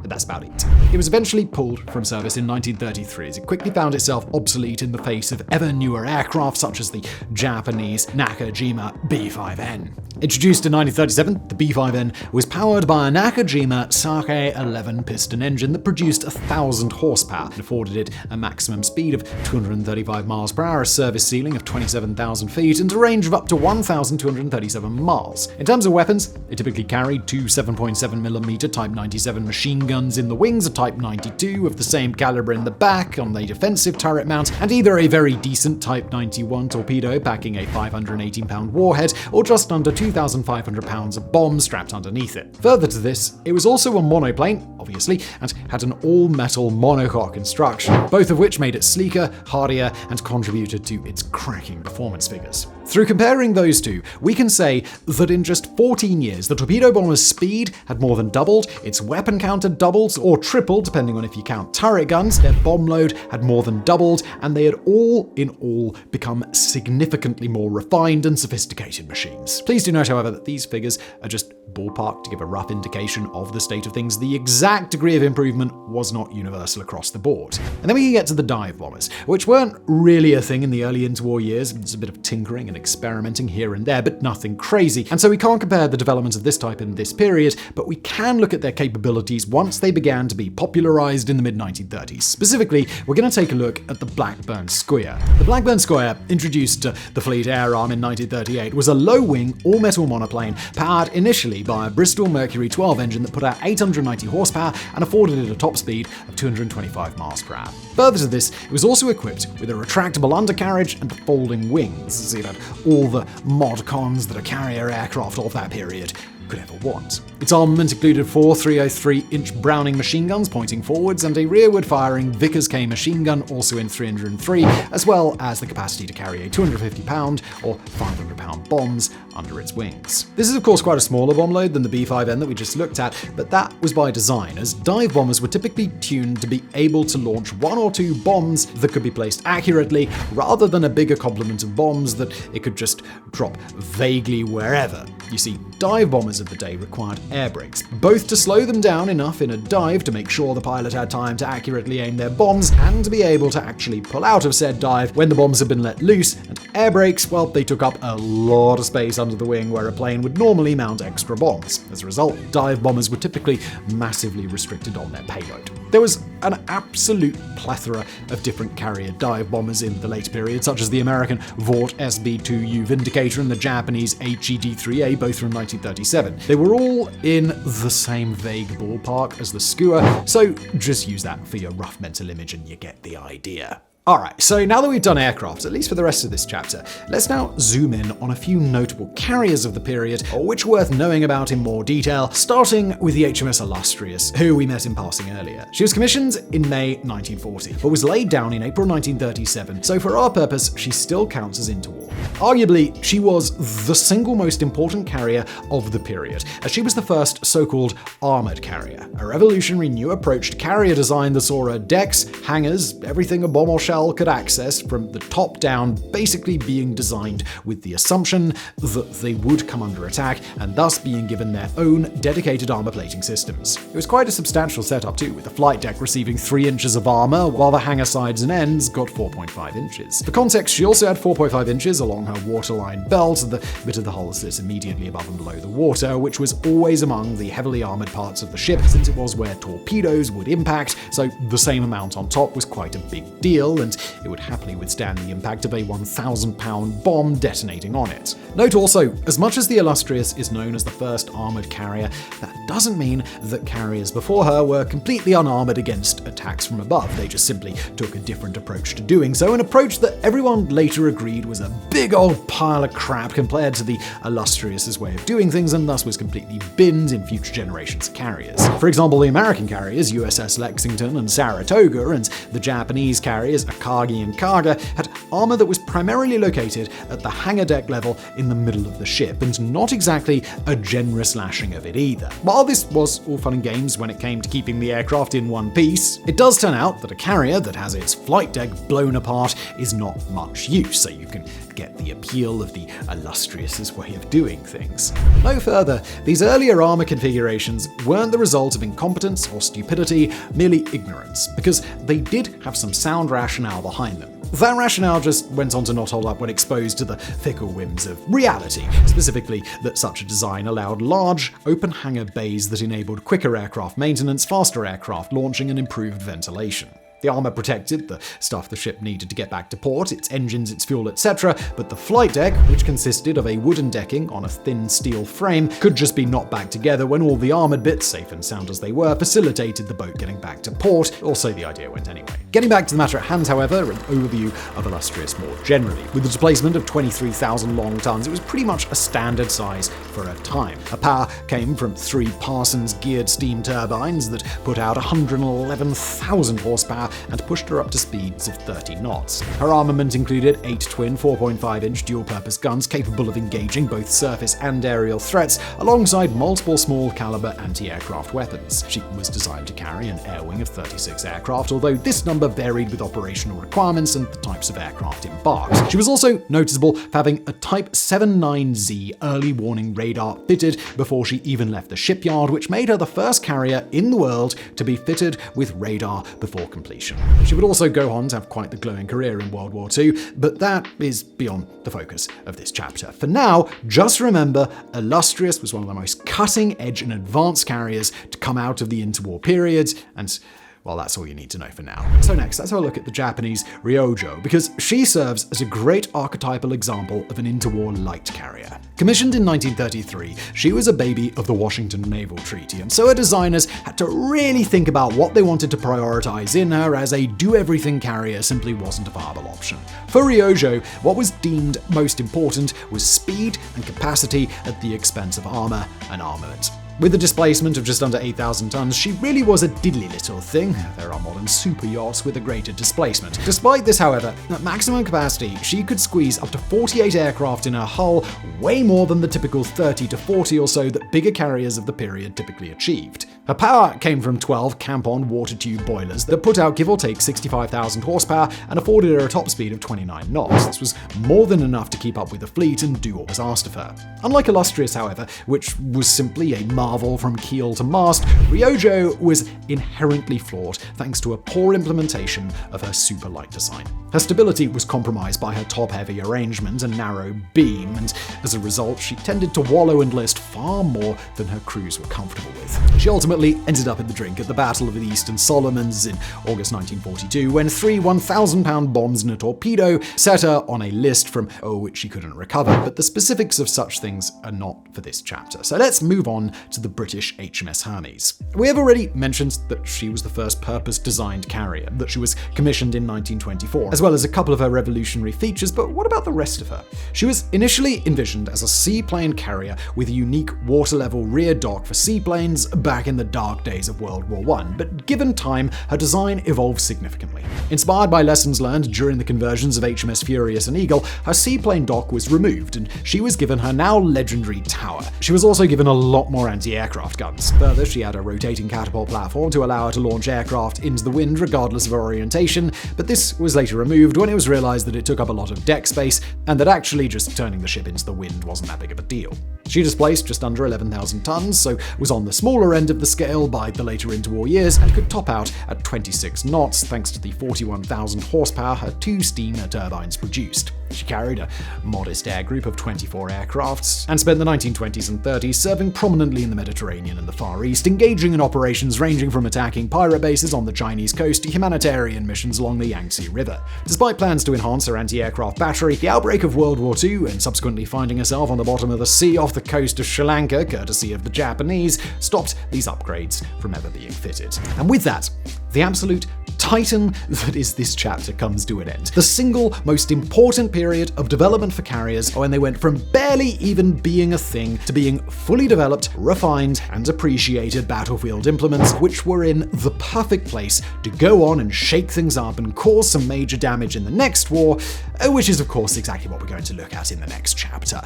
but that's about it. It was eventually pulled from service in 1933 as it quickly found itself obsolete in the face of ever newer aircraft such as the Japanese Nakajima B-5N. Introduced in 1937, the B-5N was powered by a Nakajima Sake 11 piston engine that produced 1,000 horsepower and afforded it a maximum speed of 235 miles per hour, a service ceiling of 27,000 feet, and a range of up to 1,237 miles. In terms of weapons, it typically carried 2 7.7mm Type 97 machine guns in the wings, a Type 92 of the same caliber in the back on the defensive turret mount, and either a very decent Type 91 torpedo packing a 518-pound warhead, or just under 2,500 pounds of bombs strapped underneath it. Further to this, it was also a monoplane, obviously, and had an all-metal monocoque construction, both of which made it sleeker, hardier, and contributed to its cracking performance figures. Through comparing those two, we can say that in just 14 years, the torpedo bomber's speed had more than doubled, its weapon count had doubled, or tripled, depending on if you count turret guns, their bomb load had more than doubled, and they had all in all become significantly more refined and sophisticated machines. Please do note, however, that these figures are just ballpark to give a rough indication of the state of things. The exact degree of improvement was not universal across the board. And then we can get to the dive bombers, which weren't really a thing in the early interwar years. It's a bit of tinkering and experimenting here and there, but nothing crazy. And so we can't compare the development of this type in this period, but we can look at their capabilities once they began to be popularized in the mid-1930s. Specifically, we're going to take a look at the Blackburn Square. The Blackburn Square, introduced to the Fleet Air Arm in 1938, was a low-wing, all-metal monoplane powered initially by a Bristol Mercury 12 engine that put out 890 horsepower and afforded it a top speed of 225 miles per hour. Further to this, it was also equipped with a retractable undercarriage and folding wings, so it had all the mod cons that a carrier aircraft of that period could ever want. Its armament included 4 303-inch Browning machine guns pointing forwards and a rearward-firing Vickers K machine gun, also in 303, as well as the capacity to carry a 250-pound or 500-pound bombs under its wings. This is of course quite a smaller bomb load than the B-5N that we just looked at, but that was by design, as dive bombers were typically tuned to be able to launch 1 or 2 bombs that could be placed accurately, rather than a bigger complement of bombs that it could just drop vaguely wherever. You see, dive bombers of the day required air brakes, both to slow them down enough in a dive to make sure the pilot had time to accurately aim their bombs, and to be able to actually pull out of said dive when the bombs had been let loose, and air brakes, well, they took up a lot of space under the wing where a plane would normally mount extra bombs. As a result, dive bombers were typically massively restricted on their payload. There was an absolute plethora of different carrier dive bombers in the late period, such as the American Vought SB-2U Vindicator and the Japanese HED-3A, both from 1937. They were all in the same vague ballpark as the Skua, so just use that for your rough mental image and you get the idea. Alright, so now that we've done aircraft, at least for the rest of this chapter, let's now zoom in on a few notable carriers of the period, which are worth knowing about in more detail, starting with the HMS Illustrious, who we met in passing earlier. She was commissioned in May 1940, but was laid down in April 1937, so for our purpose, she still counts as interwar. Arguably, she was the single most important carrier of the period, as she was the first so-called armored carrier, a revolutionary new approach to carrier design that saw her decks, hangars, everything a bomb or shell could access from the top down, basically being designed with the assumption that they would come under attack, and thus being given their own dedicated armor plating systems. It was quite a substantial setup too, with the flight deck receiving 3 inches of armor, while the hangar sides and ends got 4.5 inches. For context, she also had 4.5 inches along her waterline belt, the bit of the hull sits immediately above and below the water, which was always among the heavily armored parts of the ship, since it was where torpedoes would impact, so the same amount on top was quite a big deal, and it would happily withstand the impact of a 1,000-pound bomb detonating on it. Note also, as much as the Illustrious is known as the first armored carrier, that doesn't mean that carriers before her were completely unarmored against attacks from above. They just simply took a different approach to doing so, an approach that everyone later agreed was a big old pile of crap compared to the Illustrious's way of doing things, and thus was completely binned in future generations of carriers. For example, the American carriers, USS Lexington and Saratoga, and the Japanese carriers, Akagi and Kaga, had armor that was primarily located at the hangar deck level in the middle of the ship, and not exactly a generous lashing of it either. While this was all fun and games when it came to keeping the aircraft in one piece, it does turn out that a carrier that has its flight deck blown apart is not much use, so you can get the appeal of the Illustrious's way of doing things. No further, these earlier armor configurations weren't the result of incompetence or stupidity, merely ignorance, because they did have some sound rationale behind them. That rationale just went on to not hold up when exposed to the fickle whims of reality, specifically that such a design allowed large, open hangar bays that enabled quicker aircraft maintenance, faster aircraft launching, and improved ventilation. The armor protected the stuff the ship needed to get back to port, its engines, its fuel, etc., but the flight deck, which consisted of a wooden decking on a thin steel frame, could just be knocked back together when all the armored bits, safe and sound as they were, facilitated the boat getting back to port, or so the idea went anyway. Getting back to the matter at hand, however, an overview of Illustrious more generally. With the displacement of 23,000 long tons, it was pretty much a standard size for her time. Her power came from 3 Parsons geared steam turbines that put out 111,000 horsepower and pushed her up to speeds of 30 knots. Her armament included 8 twin 4.5-inch dual-purpose guns capable of engaging both surface and aerial threats, alongside multiple small-caliber anti-aircraft weapons. She was designed to carry an air wing of 36 aircraft, although this number varied with operational requirements and the types of aircraft embarked. She was also noticeable for having a Type 79Z early warning radar fitted before she even left the shipyard, which made her the first carrier in the world to be fitted with radar before completion. She would also go on to have quite the glowing career in World War II, but that is beyond the focus of this chapter. For now, just remember, Illustrious was one of the most cutting-edge and advanced carriers to come out of the interwar period, and, Well, that's all you need to know for now. So next, let's have a look at the Japanese Ryojo, because she serves as a great archetypal example of an interwar light carrier. Commissioned in 1933, she was a baby of the Washington Naval Treaty, and so her designers had to really think about what they wanted to prioritize in her, as a do-everything carrier simply wasn't a viable option. For Ryojo, what was deemed most important was speed and capacity at the expense of armor and armament. With a displacement of just under 8,000 tons, she really was a diddly little thing. There are modern super yachts with a greater displacement. Despite this, however, at maximum capacity, she could squeeze up to 48 aircraft in her hull, way more than the typical 30 to 40 or so that bigger carriers of the period typically achieved. Her power came from 12 camp-on water tube boilers that put out give or take 65,000 horsepower and afforded her a top speed of 29 knots. This was more than enough to keep up with the fleet and do what was asked of her. Unlike Illustrious, however, which was simply a marvel from keel to mast, Ryojo was inherently flawed thanks to a poor implementation of her super light design. Her stability was compromised by her top-heavy arrangement and narrow beam, and as a result, she tended to wallow and list far more than her crews were comfortable with. She ultimately ended up in the drink at the Battle of the Eastern Solomons in August 1942, when 3 1,000-pound bombs and a torpedo set her on a list from which she couldn't recover, but the specifics of such things are not for this chapter. So let's move on to the British HMS Hermes. We have already mentioned that she was the first purpose-designed carrier, that she was commissioned in 1924, as well as a couple of her revolutionary features, but what about the rest of her? She was initially envisioned as a seaplane carrier with a unique water-level rear dock for seaplanes back in the dark days of World War I, but given time, her design evolved significantly. Inspired by lessons learned during the conversions of HMS Furious and Eagle, her seaplane dock was removed, and she was given her now legendary tower. She was also given a lot more anti-aircraft guns. Further, she had a rotating catapult platform to allow her to launch aircraft into the wind regardless of her orientation, but this was later removed when it was realized that it took up a lot of deck space, and that actually just turning the ship into the wind wasn't that big of a deal. She displaced just under 11,000 tons, so was on the smaller end of the scale by the later interwar years, and could top out at 26 knots thanks to the 41,000 horsepower her 2 steam turbines produced. She carried a modest air group of 24 aircrafts and spent the 1920s and 30s serving prominently in the Mediterranean and the Far East, engaging in operations ranging from attacking pirate bases on the Chinese coast to humanitarian missions along the Yangtze River. Despite plans to enhance her anti-aircraft battery, the outbreak of World War II and subsequently finding herself on the bottom of the sea off the coast of Sri Lanka, courtesy of the Japanese, stopped these upgrades from ever being fitted. And with that, the absolute titan that is this chapter comes to an end. The single most important period of development for carriers, when they went from barely even being a thing to being fully developed, refined, and appreciated battlefield implements, which were in the perfect place to go on and shake things up and cause some major damage in the next war, which is of course exactly what we're going to look at in the next chapter.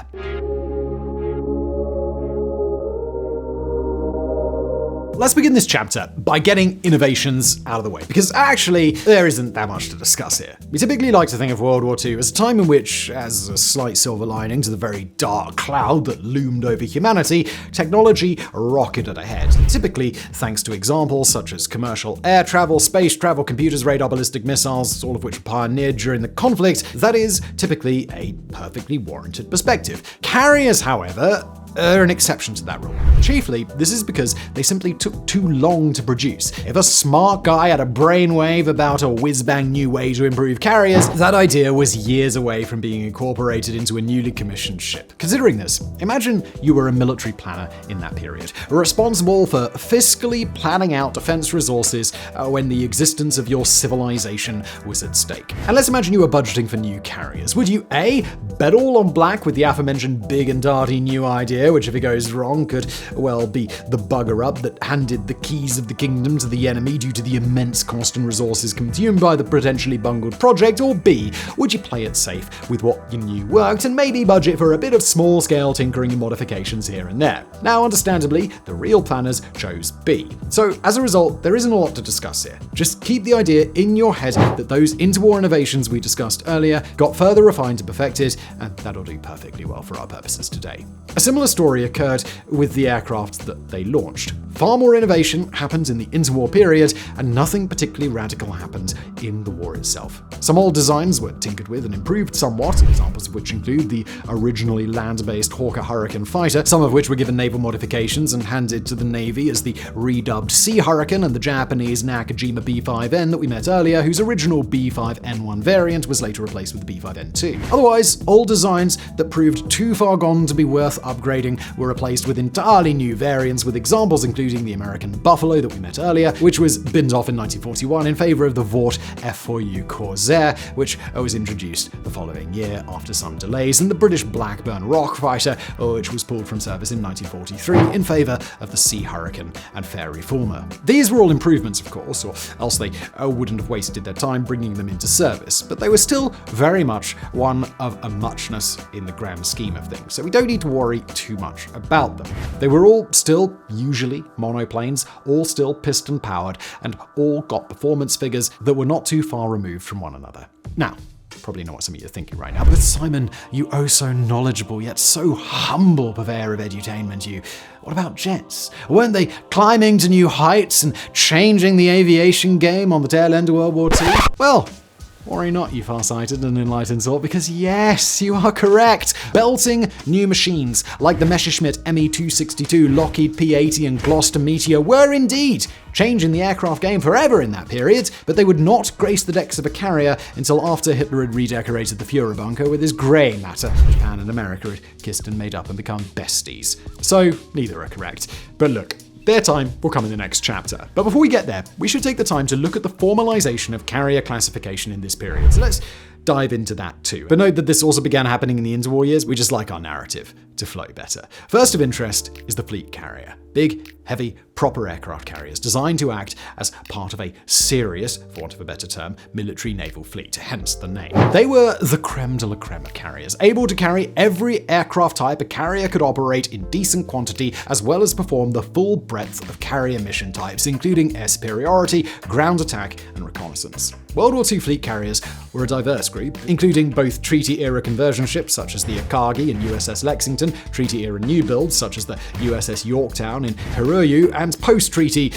Let's begin this chapter by getting innovations out of the way, because actually there isn't that much to discuss here. We typically like to think of World War II as a time in which, as a slight silver lining to the very dark cloud that loomed over humanity, technology rocketed ahead, typically thanks to examples such as commercial air travel, space travel, computers, radar, ballistic missiles, all of which were pioneered during the conflict. That is typically a perfectly warranted perspective. Carriers, however, are an exception to that rule. Chiefly, this is because they simply took too long to produce. If a smart guy had a brainwave about a whiz-bang new way to improve carriers, that idea was years away from being incorporated into a newly commissioned ship. Considering this, imagine you were a military planner in that period, responsible for fiscally planning out defense resources when the existence of your civilization was at stake. And let's imagine you were budgeting for new carriers. Would you A, bet all on black with the aforementioned big and darty new idea, which if it goes wrong could, well, be the bugger-up that handed the keys of the kingdom to the enemy due to the immense cost and resources consumed by the potentially bungled project, or B, would you play it safe with what you knew worked and maybe budget for a bit of small-scale tinkering and modifications here and there? Now, understandably, the real planners chose B. So, as a result, there isn't a lot to discuss here. Just keep the idea in your head that those interwar innovations we discussed earlier got further refined and perfected, and that'll do perfectly well for our purposes today. A similar story occurred with the aircraft that they launched. Far more innovation happened in the interwar period, and nothing particularly radical happened in the war itself. Some old designs were tinkered with and improved somewhat, examples of which include the originally land-based Hawker Hurricane fighter, some of which were given naval modifications and handed to the Navy as the redubbed Sea Hurricane, and the Japanese Nakajima B5N that we met earlier, whose original B5N1 variant was later replaced with the B5N2. Otherwise, old designs that proved too far gone to be worth upgrading were replaced with entirely new variants, with examples including the American Buffalo that we met earlier, which was binned off in 1941 in favor of the Vought F4U Corsair, which was introduced the following year after some delays, and the British Blackburn Rock Fighter, which was pulled from service in 1943 in favor of the Sea Hurricane and Fair Reformer. These were all improvements, of course, or else they wouldn't have wasted their time bringing them into service, but they were still very much one of a muchness in the grand scheme of things, so we don't need to worry too much about them. They were all still usually monoplanes, all still piston powered, and all got performance figures that were not too far removed from one another. Now, probably know what some of you are thinking right now, but Simon, you oh so knowledgeable yet so humble purveyor of edutainment, you. What about jets? Weren't they climbing to new heights and changing the aviation game on the tail end of World War II? Well, worry not, you far-sighted and enlightened sort, because yes, you are correct. Belting new machines like the Messerschmitt Me-262, Lockheed P-80 and Gloucester Meteor were indeed changing the aircraft game forever in that period, but they would not grace the decks of a carrier until after Hitler had redecorated the Führerbunker with his grey matter. Japan and America had kissed and made up and become besties. So, neither are correct. But look, their time will come in the next chapter. But before we get there, we should take the time to look at the formalization of carrier classification in this period. So let's dive into that too. But note that this also began happening in the interwar years. We just like our narrative to flow better. First of interest is the fleet carrier. Big, heavy, proper aircraft carriers designed to act as part of a serious, for want of a better term, military naval fleet, hence the name. They were the creme de la creme of carriers, able to carry every aircraft type a carrier could operate in decent quantity, as well as perform the full breadth of carrier mission types, including air superiority, ground attack, and reconnaissance. World War II fleet carriers were a diverse group, including both treaty-era conversion ships such as the Akagi and USS Lexington, treaty-era new builds such as the USS Yorktown in Hiroyu, and post-treaty,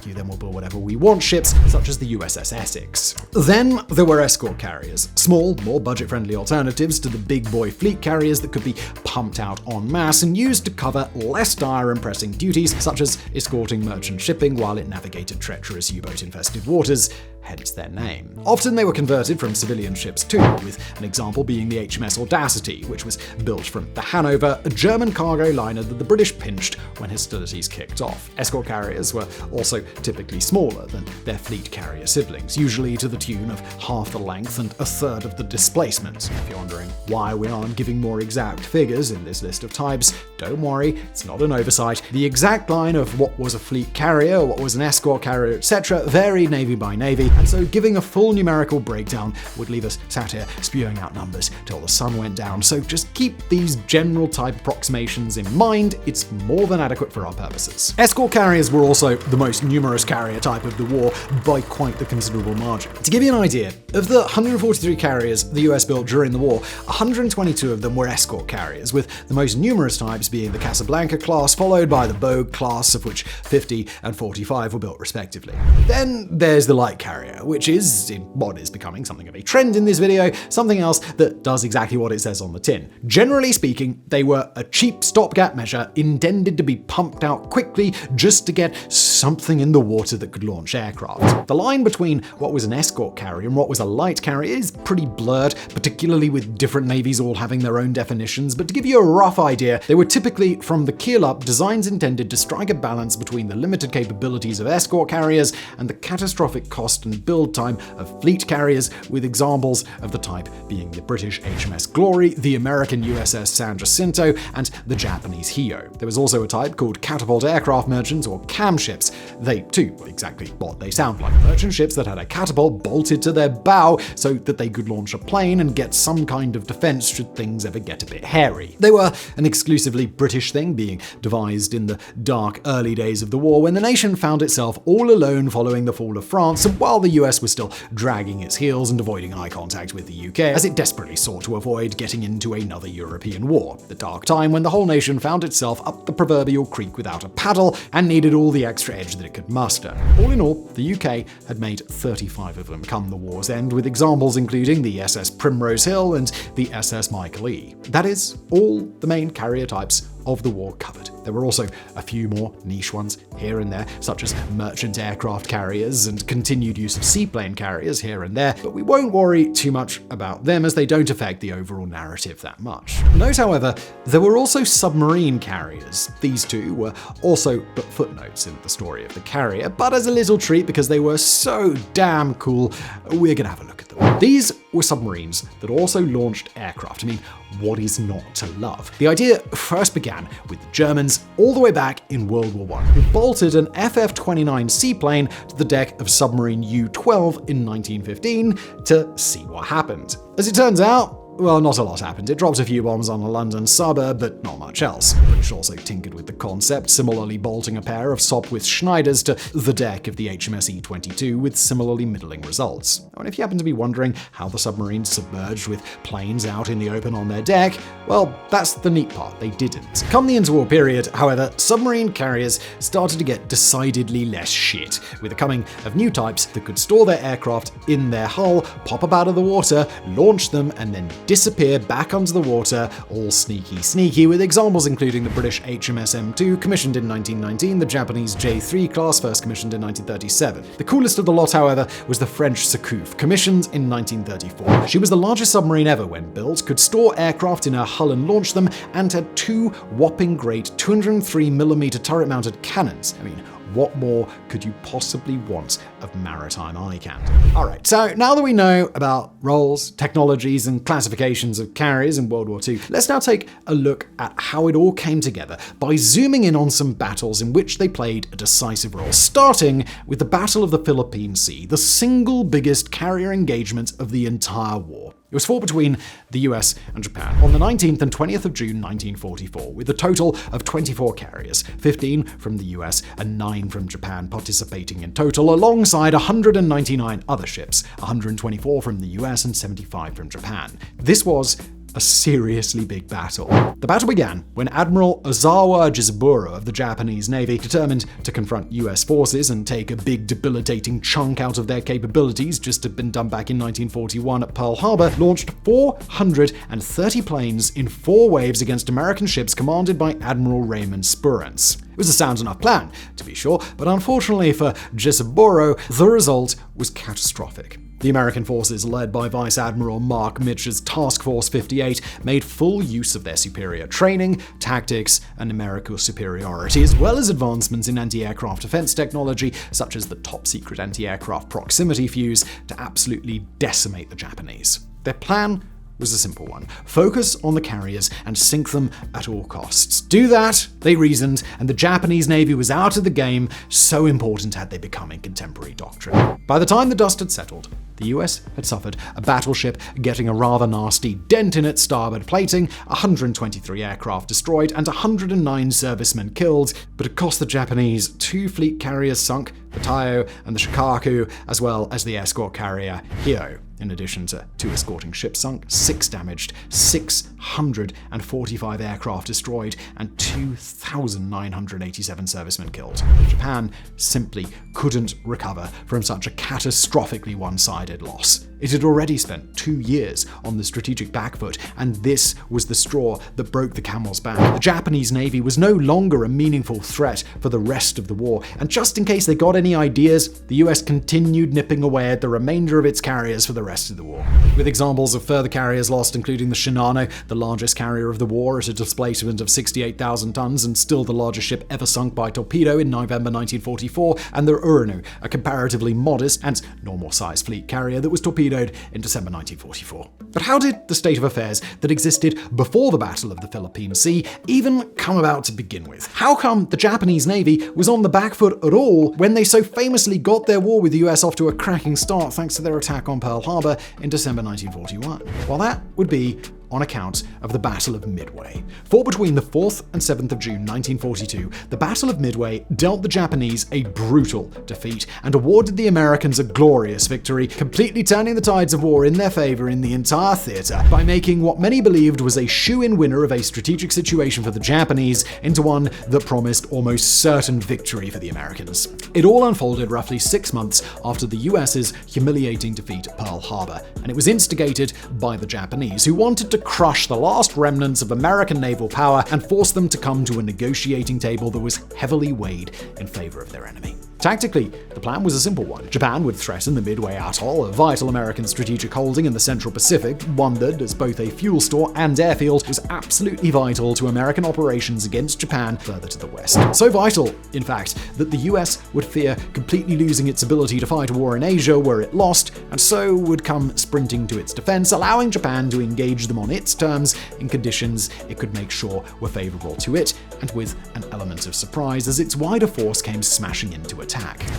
you then will build whatever we want ships, such as the USS Essex. Then there were escort carriers, small, more budget-friendly alternatives to the big boy fleet carriers that could be pumped out en masse and used to cover less dire and pressing duties, such as escorting merchant shipping while it navigated treacherous U-boat-infested waters, hence their name. Often they were converted from civilian ships too, with an example being the HMS Audacity, which was built from the Hanover, a German cargo liner that the British pinched when hostilities kicked off. Escort carriers were also typically smaller than their fleet carrier siblings, usually to the tune of half the length and a third of the displacement. If you're wondering why we aren't giving more exact figures in this list of types, don't worry, it's not an oversight. The exact line of what was a fleet carrier, what was an escort carrier, etc. varied navy by navy, and so giving a full numerical breakdown would leave us sat here spewing out numbers till the sun went down. So just keep these general type approximations in mind, it's more than adequate for our purposes. Escort carriers were also the most numerous carrier type of the war by quite the considerable margin. To give you an idea, of the 143 carriers the US built during the war, 122 of them were escort carriers, with the most numerous types being the Casablanca class, followed by the Bogue class, of which 50 and 45 were built respectively. Then there's the light carrier, which is, in what is becoming something of a trend in this video, something else that does exactly what it says on the tin. Generally speaking, they were a cheap stopgap measure intended to be pumped out quickly just to get something in the water that could launch aircraft. The line between what was an escort carrier and what was a light carrier is pretty blurred, particularly with different navies all having their own definitions, but to give you a rough idea, they were typically, from the keel up, designs intended to strike a balance between the limited capabilities of escort carriers and the catastrophic cost and build time of fleet carriers, with examples of the type being the British HMS Glory, the American USS San Jacinto, and the Japanese Hio. There was also a type called catapult aircraft merchants, or CAM ships. They, too, were exactly what they sound like. Merchant ships that had a catapult bolted to their bow so that they could launch a plane and get some kind of defense should things ever get a bit hairy. They were an exclusively British thing, being devised in the dark early days of the war when the nation found itself all alone following the fall of France, and while the US was still dragging its heels and avoiding eye contact with the UK, as it desperately sought to avoid getting into another European war, the dark time when the whole nation found itself up the proverbial creek without a paddle and needed all the extra edge that it could muster. All in all, the UK had made 35 of them come the war's end, with examples including the SS Primrose Hill and the SS Michael E. That is all the main carrier types of the war covered. There were also a few more niche ones here and there, such as merchant aircraft carriers and continued use of seaplane carriers here and there, but we won't worry too much about them as they don't affect the overall narrative that much. Note, however, there were also submarine carriers. These two were also but footnotes in the story of the carrier, but as a little treat because they were so damn cool, we're gonna have a look at them. These were submarines that also launched aircraft. I mean, what is not to love? The idea first began with the Germans all the way back in World War I, who bolted an FF-29 seaplane to the deck of submarine U-12 in 1915 to see what happened. As it turns out, well, not a lot happened. It dropped a few bombs on a London suburb, but not much else. The British also tinkered with the concept, similarly bolting a pair of Sopwith Schneiders to the deck of the HMS E-22 with similarly middling results. And if you happen to be wondering how the submarines submerged with planes out in the open on their deck, well, that's the neat part, they didn't. Come the interwar period, however, submarine carriers started to get decidedly less shit, with the coming of new types that could store their aircraft in their hull, pop up out of the water, launch them, and then disappear back under the water, all sneaky, with examples including the British HMS M2, commissioned in 1919, the Japanese J3 class, first commissioned in 1937. The coolest of the lot, however, was the French Surcouf, commissioned in 1934. She was the largest submarine ever when built, could store aircraft in her hull and launch them, and had two whopping great 203mm turret-mounted cannons. I mean, what more could you possibly want of maritime eye candy? Alright, so now that we know about roles, technologies, and classifications of carriers in World War II, let's now take a look at how it all came together by zooming in on some battles in which they played a decisive role, starting with the Battle of the Philippine Sea, the single biggest carrier engagement of the entire war. It was fought between the US and Japan on the 19th and 20th of June 1944, with a total of 24 carriers, 15 from the US and 9 from Japan participating in total, alongside 199 other ships, 124 from the US and 75 from Japan. This was a seriously big battle. The battle began when Admiral Ozawa Jizaburo of the Japanese Navy, determined to confront US forces and take a big debilitating chunk out of their capabilities, just had been done back in 1941 at Pearl Harbor, launched 430 planes in 4 waves against American ships commanded by Admiral Raymond Spurrance. It was a sound enough plan, to be sure, but unfortunately for Jizaburo, the result was catastrophic. The American forces, led by Vice Admiral Mark Mitch's Task Force 58, made full use of their superior training, tactics, and numerical superiority, as well as advancements in anti-aircraft defense technology, such as the top-secret anti-aircraft proximity fuse, to absolutely decimate the Japanese. Their plan was a simple one. Focus on the carriers and sink them at all costs. Do that, they reasoned, and the Japanese Navy was out of the game, so important had they become in contemporary doctrine. By the time the dust had settled, the US had suffered a battleship getting a rather nasty dent in its starboard plating, 123 aircraft destroyed, and 109 servicemen killed, but it cost the Japanese 2 fleet carriers sunk, the Taiyo and the Shikaku, as well as the escort carrier Hyo. In addition to 2 escorting ships sunk, 6 damaged, 645 aircraft destroyed, and 2,987 servicemen killed. Japan simply couldn't recover from such a catastrophically one-sided loss. It had already spent 2 years on the strategic back foot, and this was the straw that broke the camel's back. The Japanese Navy was no longer a meaningful threat for the rest of the war, and just in case they got any ideas, the US continued nipping away at the remainder of its carriers for the rest of the war. With examples of further carriers lost, including the Shinano, the largest carrier of the war at a displacement of 68,000 tons and still the largest ship ever sunk by torpedo in November 1944, and the Uranu, a comparatively modest and normal-sized fleet carrier that was torpedoed in December 1944. But how did the state of affairs that existed before the Battle of the Philippine Sea even come about to begin with? How come the Japanese Navy was on the back foot at all when they so famously got their war with the US off to a cracking start thanks to their attack on Pearl Harbor in December 1941? Well, that would be on account of the Battle of Midway. Fought between the 4th and 7th of June 1942, the Battle of Midway dealt the Japanese a brutal defeat and awarded the Americans a glorious victory, completely turning the tides of war in their favor in the entire theater by making what many believed was a shoo-in winner of a strategic situation for the Japanese into one that promised almost certain victory for the Americans. It all unfolded roughly 6 months after the US's humiliating defeat at Pearl Harbor, and it was instigated by the Japanese, who wanted to crush the last remnants of American naval power and force them to come to a negotiating table that was heavily weighed in favor of their enemy. Tactically, the plan was a simple one. Japan would threaten the Midway Atoll, a vital American strategic holding in the Central Pacific, one that, as both a fuel store and airfield, was absolutely vital to American operations against Japan further to the west. So vital, in fact, that the US would fear completely losing its ability to fight a war in Asia where it lost, and so would come sprinting to its defense, allowing Japan to engage them on its terms in conditions it could make sure were favorable to it, and with an element of surprise as its wider force came smashing into it.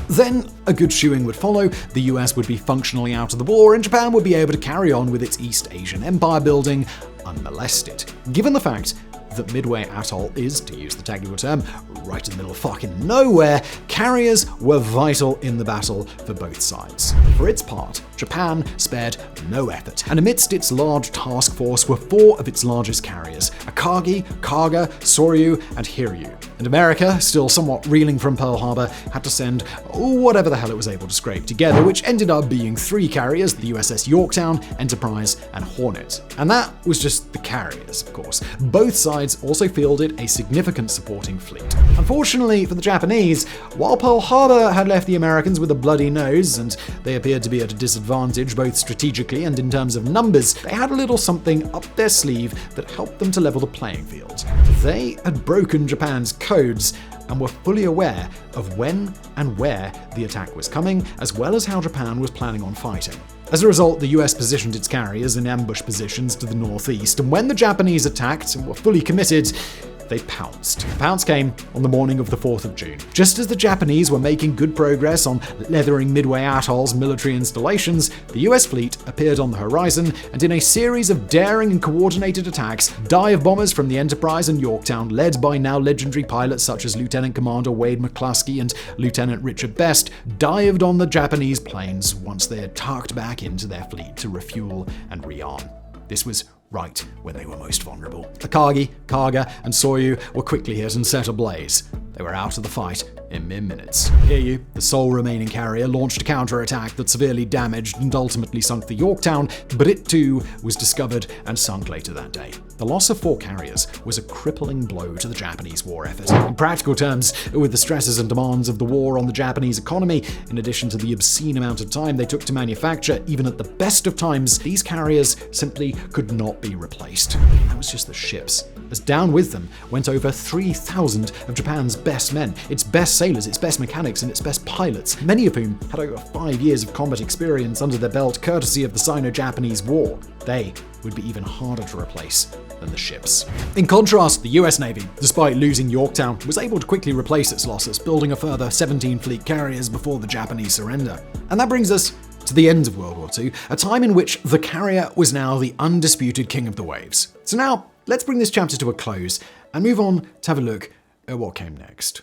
Then, a good shooing would follow, the US would be functionally out of the war, and Japan would be able to carry on with its East Asian empire building unmolested. Given the fact that Midway Atoll is, to use the technical term, right in the middle of fucking nowhere, carriers were vital in the battle for both sides. For its part, Japan spared no effort, and amidst its large task force were 4 of its largest carriers: Akagi, Kaga, Soryu, and Hiryu. And America, still somewhat reeling from Pearl Harbor, had to send whatever the hell it was able to scrape together, which ended up being 3 carriers: the USS Yorktown, Enterprise, and Hornet. And that was just the carriers, of course. Both sides also fielded a significant supporting fleet. Unfortunately for the Japanese, while Pearl Harbor had left the Americans with a bloody nose, and they appeared to be at a disadvantage both strategically and in terms of numbers, they had a little something up their sleeve that helped them to level the playing field. They had broken Japan's codes and were fully aware of when and where the attack was coming, as well as how Japan was planning on fighting. As a result, the US positioned its carriers in ambush positions to the northeast, and when the Japanese attacked and were fully committed, they pounced. The pounce came on the morning of the 4th of June. Just as the Japanese were making good progress on leathering Midway Atoll's military installations, the US fleet appeared on the horizon, and in a series of daring and coordinated attacks, dive bombers from the Enterprise and Yorktown, led by now legendary pilots such as Lieutenant Commander Wade McCluskey and Lieutenant Richard Best, dived on the Japanese planes once they had tucked back into their fleet to refuel and rearm. This was right where they were most vulnerable. Akagi, Kaga, and Soryu were quickly hit and set ablaze. They were out of the fight in mere minutes. Hiryu, the sole remaining carrier, launched a counterattack that severely damaged and ultimately sunk the Yorktown, but it too was discovered and sunk later that day. The loss of 4 carriers was a crippling blow to the Japanese war effort. In practical terms, with the stresses and demands of the war on the Japanese economy, in addition to the obscene amount of time they took to manufacture, even at the best of times, these carriers simply could not be replaced. That was just the ships, as down with them went over 3,000 of Japan's best men, its best sailors, its best mechanics, and its best pilots, many of whom had over 5 years of combat experience under their belt courtesy of the Sino-Japanese War. They would be even harder to replace than the ships. In contrast, the US Navy, despite losing Yorktown, was able to quickly replace its losses, building a further 17 fleet carriers before the Japanese surrender. And that brings us to the end of World War II, a time in which the carrier was now the undisputed king of the waves. So now, let's bring this chapter to a close and move on to have a look at what came next.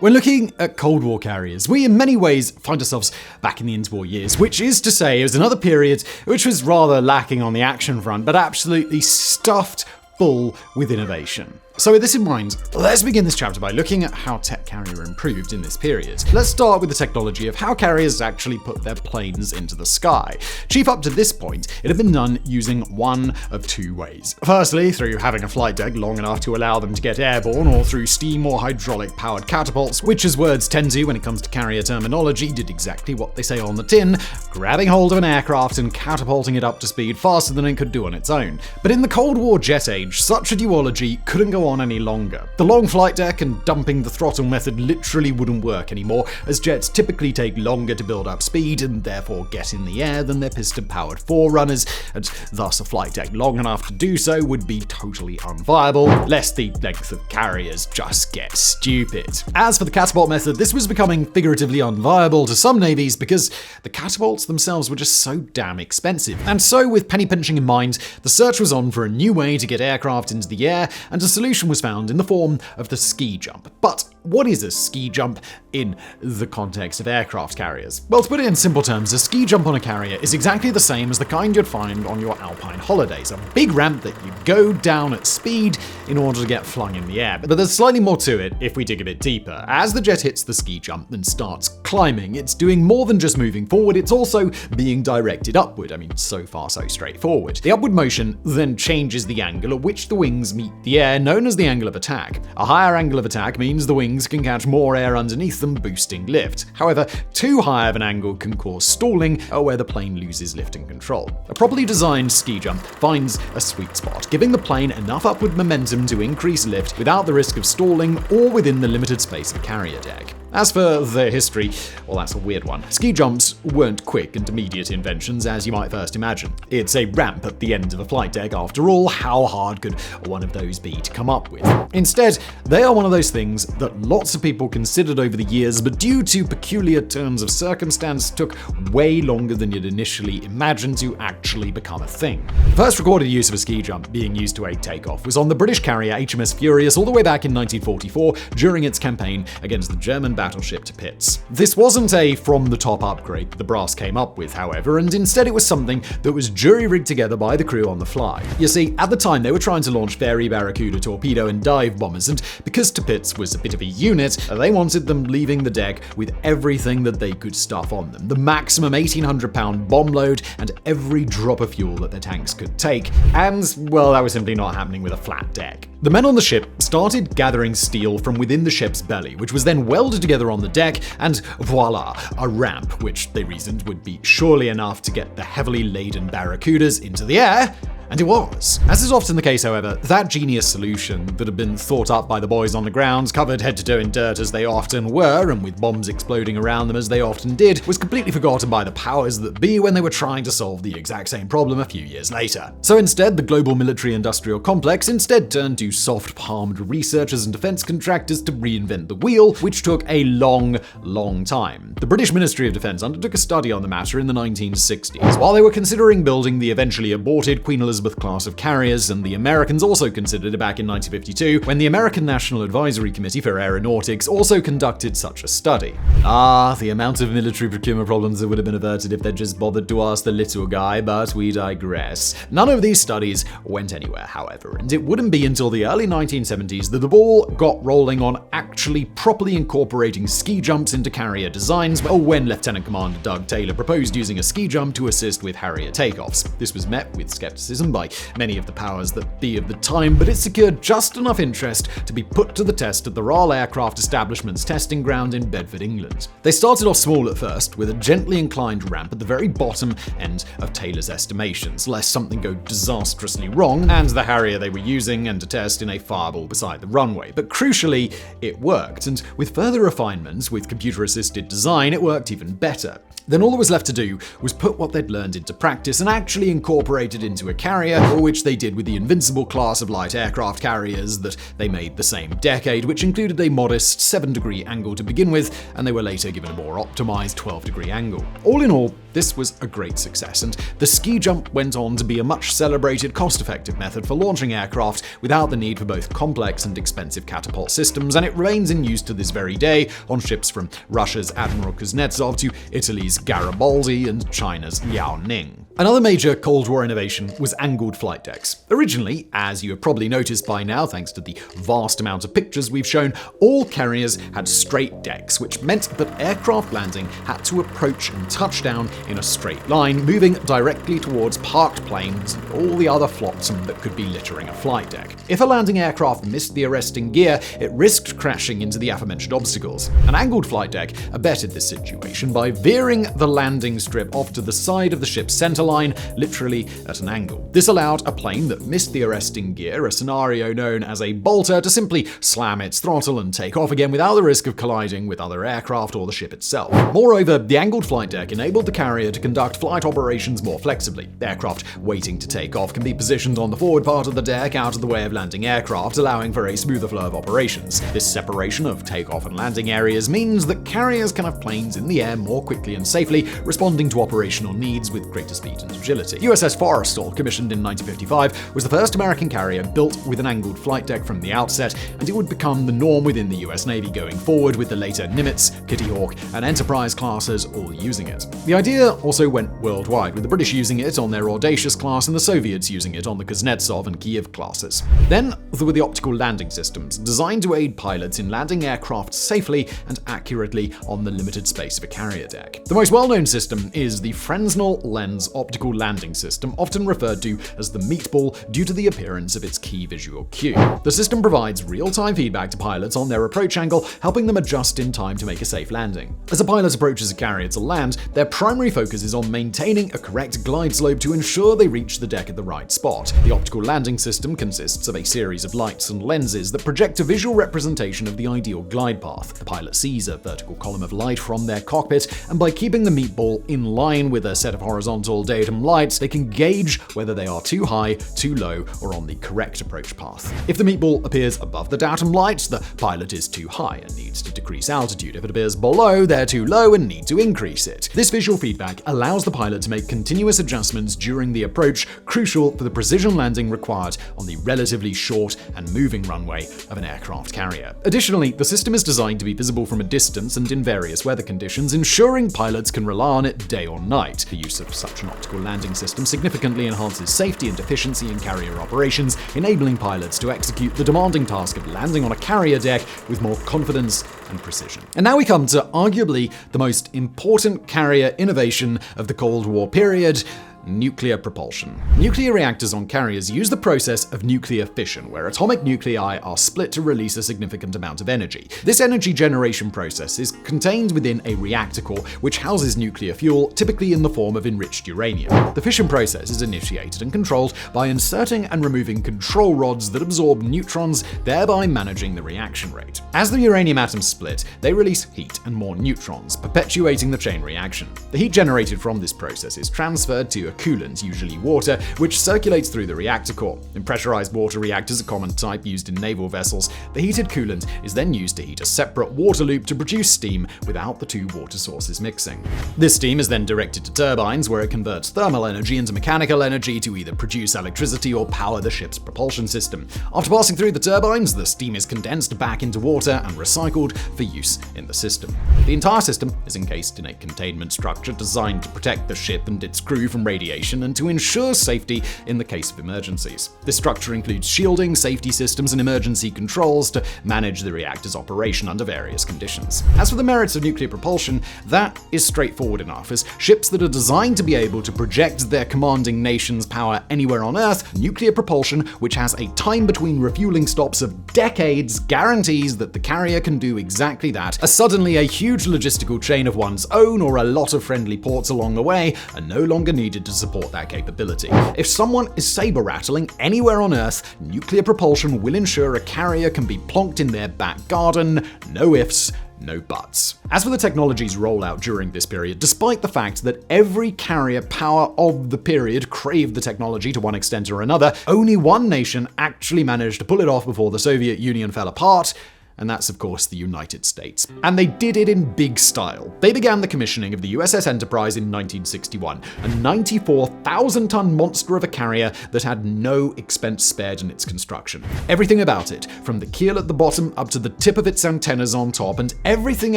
When looking at Cold War carriers, we in many ways find ourselves back in the interwar years, which is to say it was another period which was rather lacking on the action front, but absolutely stuffed full with innovation. So with this in mind, let's begin this chapter by looking at how tech carrier improved in this period. Let's start with the technology of how carriers actually put their planes into the sky. Chief up to this point, it had been done using one of 2 ways. Firstly, through having a flight deck long enough to allow them to get airborne, or through steam or hydraulic powered catapults, which as words tend to when it comes to carrier terminology, did exactly what they say on the tin, grabbing hold of an aircraft and catapulting it up to speed faster than it could do on its own. But in the Cold War jet age, such a duology couldn't go go on any longer. The long flight deck and dumping the throttle method literally wouldn't work anymore, as jets typically take longer to build up speed and therefore get in the air than their piston-powered forerunners, and thus a flight deck long enough to do so would be totally unviable, lest the length of carriers just get stupid. As for the catapult method, this was becoming figuratively unviable to some navies because the catapults themselves were just so damn expensive. And so, with penny pinching in mind, the search was on for a new way to get aircraft into the air, and a solution was found in the form of the ski jump. But what is a ski jump in the context of aircraft carriers? Well, to put it in simple terms, a ski jump on a carrier is exactly the same as the kind you'd find on your alpine holidays, a big ramp that you go down at speed in order to get flung in the air. But there's slightly more to it if we dig a bit deeper. As the jet hits the ski jump and starts climbing, it's doing more than just moving forward, it's also being directed upward. I mean, so far so straightforward. The upward motion then changes the angle at which the wings meet the air, known as the angle of attack. A higher angle of attack means the wings can catch more air underneath them, boosting lift. However, too high of an angle can cause stalling, where the plane loses lift and control. A properly designed ski jump finds a sweet spot, giving the plane enough upward momentum to increase lift without the risk of stalling or within the limited space of a carrier deck. As for their history, well, that's a weird one. Ski jumps weren't quick and immediate inventions, as you might first imagine. It's a ramp at the end of a flight deck. After all, how hard could one of those be to come up with? Instead, they are one of those things that lots of people considered over the years, but due to peculiar turns of circumstance, took way longer than you'd initially imagined to actually become a thing. The first recorded use of a ski jump being used to aid takeoff was on the British carrier HMS Furious all the way back in 1944 during its campaign against the German battleship Tirpitz. This wasn't a from-the-top upgrade that the brass came up with, however, and instead it was something that was jury-rigged together by the crew on the fly. You see, at the time they were trying to launch Fairey Barracuda torpedo and dive bombers, and because Tirpitz was a bit of a unit, they wanted them leaving the deck with everything that they could stuff on them. The maximum 1,800-pound bomb load and every drop of fuel that their tanks could take. And, well, that was simply not happening with a flat deck. The men on the ship started gathering steel from within the ship's belly, which was then welded together on the deck, and voila, a ramp, which they reasoned would be surely enough to get the heavily laden Barracudas into the air. And it was. As is often the case, however, that genius solution that had been thought up by the boys on the ground, covered head to toe in dirt as they often were, and with bombs exploding around them as they often did, was completely forgotten by the powers that be when they were trying to solve the exact same problem a few years later. So instead, the global military-industrial complex turned to soft-palmed researchers and defense contractors to reinvent the wheel, which took a long, long time. The British Ministry of Defense undertook a study on the matter in the 1960s. While they were considering building the eventually aborted Queen Elizabeth class of carriers, and the Americans also considered it back in 1952, when the American National Advisory Committee for Aeronautics also conducted such a study. The amount of military procurement problems that would have been averted if they'd just bothered to ask the little guy, but we digress. None of these studies went anywhere, however, and it wouldn't be until the early 1970s that the ball got rolling on actually properly incorporating ski jumps into carrier designs, when Lieutenant Commander Doug Taylor proposed using a ski jump to assist with Harrier takeoffs. This was met with skepticism by many of the powers that be of the time, but it secured just enough interest to be put to the test at the Royal Aircraft Establishment's testing ground in Bedford, England. They started off small at first, with a gently inclined ramp at the very bottom end of Taylor's estimations, lest something go disastrously wrong, and the Harrier they were using and to test in a fireball beside the runway. But crucially, it worked, and with further refinements with computer-assisted design, it worked even better. Then all that was left to do was put what they'd learned into practice and actually incorporate it into a carrier, which they did with the Invincible class of light aircraft carriers that they made the same decade, which included a modest 7-degree angle to begin with, and they were later given a more optimized 12-degree angle. All in all, this was a great success, and the ski jump went on to be a much celebrated, cost-effective method for launching aircraft without the need for both complex and expensive catapult systems, and it remains in use to this very day on ships from Russia's Admiral Kuznetsov to Italy's Garibaldi and China's Liaoning. Another major Cold War innovation was angled flight decks. Originally, as you have probably noticed by now thanks to the vast amount of pictures we've shown, all carriers had straight decks, which meant that aircraft landing had to approach and touch down in a straight line, moving directly towards parked planes and all the other flotsam that could be littering a flight deck. If a landing aircraft missed the arresting gear, it risked crashing into the aforementioned obstacles. An angled flight deck abetted this situation by veering the landing strip off to the side of the ship's center line literally at an angle. This allowed a plane that missed the arresting gear, a scenario known as a bolter, to simply slam its throttle and take off again without the risk of colliding with other aircraft or the ship itself. Moreover, the angled flight deck enabled the carrier to conduct flight operations more flexibly. Aircraft waiting to take off can be positioned on the forward part of the deck out of the way of landing aircraft, allowing for a smoother flow of operations. This separation of takeoff and landing areas means that carriers can have planes in the air more quickly and safely, responding to operational needs with greater speed and agility. USS Forrestal, commissioned in 1955, was the first American carrier built with an angled flight deck from the outset, and it would become the norm within the US Navy going forward, with the later Nimitz, Kitty Hawk, and Enterprise classes all using it. The idea also went worldwide, with the British using it on their Audacious class and the Soviets using it on the Kuznetsov and Kiev classes. Then there were the optical landing systems, designed to aid pilots in landing aircraft safely and accurately on the limited space of a carrier deck. The most well-known system is the Fresnel lens optical landing system, often referred to as the meatball due to the appearance of its key visual cue. The system provides real-time feedback to pilots on their approach angle, helping them adjust in time to make a safe landing. As a pilot approaches a carrier to land, their primary focus is on maintaining a correct glide slope to ensure they reach the deck at the right spot. The optical landing system consists of a series of lights and lenses that project a visual representation of the ideal glide path. The pilot sees a vertical column of light from their cockpit, and by keeping the meatball in line with a set of horizontal datum lights, they can gauge whether they are too high, too low, or on the correct approach path. If the meatball appears above the datum lights, the pilot is too high and needs to decrease altitude. If it appears below, they're too low and need to increase it. This visual feedback allows the pilot to make continuous adjustments during the approach, crucial for the precision landing required on the relatively short and moving runway of an aircraft carrier. Additionally, the system is designed to be visible from a distance and in various weather conditions, ensuring pilots can rely on it day or night. The use of such an optical landing system significantly enhances safety and efficiency in carrier operations, enabling pilots to execute the demanding task of landing on a carrier deck with more confidence and precision. And now we come to arguably the most important carrier innovation of the Cold War period: nuclear propulsion. Nuclear reactors on carriers use the process of nuclear fission, where atomic nuclei are split to release a significant amount of energy. This energy generation process is contained within a reactor core, which houses nuclear fuel, typically in the form of enriched uranium. The fission process is initiated and controlled by inserting and removing control rods that absorb neutrons, thereby managing the reaction rate. As the uranium atoms split, they release heat and more neutrons, perpetuating the chain reaction. The heat generated from this process is transferred to a coolant, usually water, which circulates through the reactor core. In pressurized water reactors, a common type used in naval vessels, the heated coolant is then used to heat a separate water loop to produce steam without the two water sources mixing. This steam is then directed to turbines, where it converts thermal energy into mechanical energy to either produce electricity or power the ship's propulsion system. After passing through the turbines, the steam is condensed back into water and recycled for use in the system. The entire system is encased in a containment structure designed to protect the ship and its crew from radiation and to ensure safety in the case of emergencies. This structure includes shielding, safety systems, and emergency controls to manage the reactor's operation under various conditions. As for the merits of nuclear propulsion, that is straightforward enough. As ships that are designed to be able to project their commanding nation's power anywhere on Earth, nuclear propulsion, which has a time between refueling stops of decades, guarantees that the carrier can do exactly that, as suddenly a huge logistical chain of one's own or a lot of friendly ports along the way are no longer needed to support that capability. If someone is saber-rattling anywhere on Earth, nuclear propulsion will ensure a carrier can be plonked in their back garden, no ifs, no buts. As for the technology's rollout during this period, despite the fact that every carrier power of the period craved the technology to one extent or another, only one nation actually managed to pull it off before the Soviet Union fell apart, and that's of course the United States. And they did it in big style. They began the commissioning of the USS Enterprise in 1961, a 94,000-ton monster of a carrier that had no expense spared in its construction. Everything about it, from the keel at the bottom up to the tip of its antennas on top and everything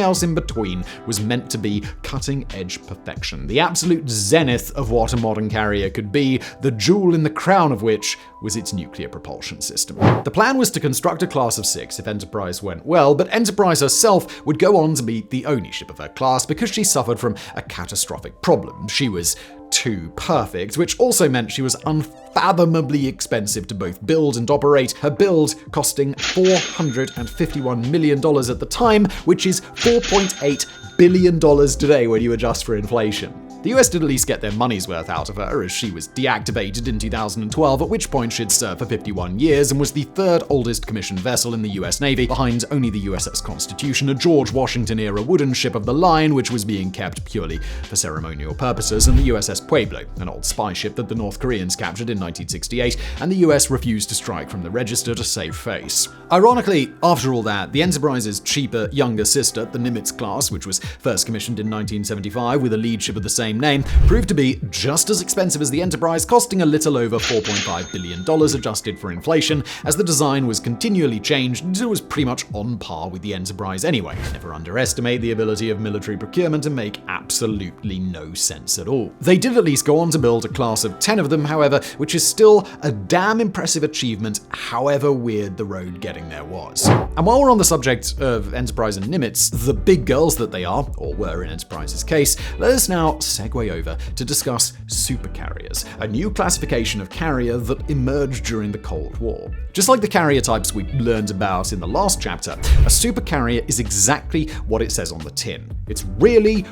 else in between, was meant to be cutting-edge perfection, the absolute zenith of what a modern carrier could be, the jewel in the crown of which was its nuclear propulsion system. The plan was to construct a class of 6 if Enterprise went well, but Enterprise herself would go on to be the only ship of her class because she suffered from a catastrophic problem. She was too perfect, which also meant she was unfathomably expensive to both build and operate, her build costing $451 million at the time, which is $4.8 billion today when you adjust for inflation. The US did at least get their money's worth out of her, as she was deactivated in 2012, at which point she'd served for 51 years and was the third oldest commissioned vessel in the US Navy, behind only the USS Constitution, a George Washington-era wooden ship of the line which was being kept purely for ceremonial purposes, and the USS Pueblo, an old spy ship that the North Koreans captured in 1968, and the US refused to strike from the register to save face. Ironically, after all that, the Enterprise's cheaper, younger sister, the Nimitz class, which was first commissioned in 1975 with a lead ship of the same name, proved to be just as expensive as the Enterprise, costing a little over $4.5 billion adjusted for inflation, as the design was continually changed until it was pretty much on par with the Enterprise anyway. Never underestimate the ability of military procurement to make absolutely no sense at all. They did at least go on to build a class of 10 of them, however, which is still a damn impressive achievement, however weird the road getting there was. And while we're on the subject of Enterprise and Nimitz, the big girls that they are, or were in Enterprise's case, let us now segue over to discuss supercarriers, a new classification of carrier that emerged during the Cold War. Just like the carrier types we learned about in the last chapter, a supercarrier is exactly what it says on the tin. It's really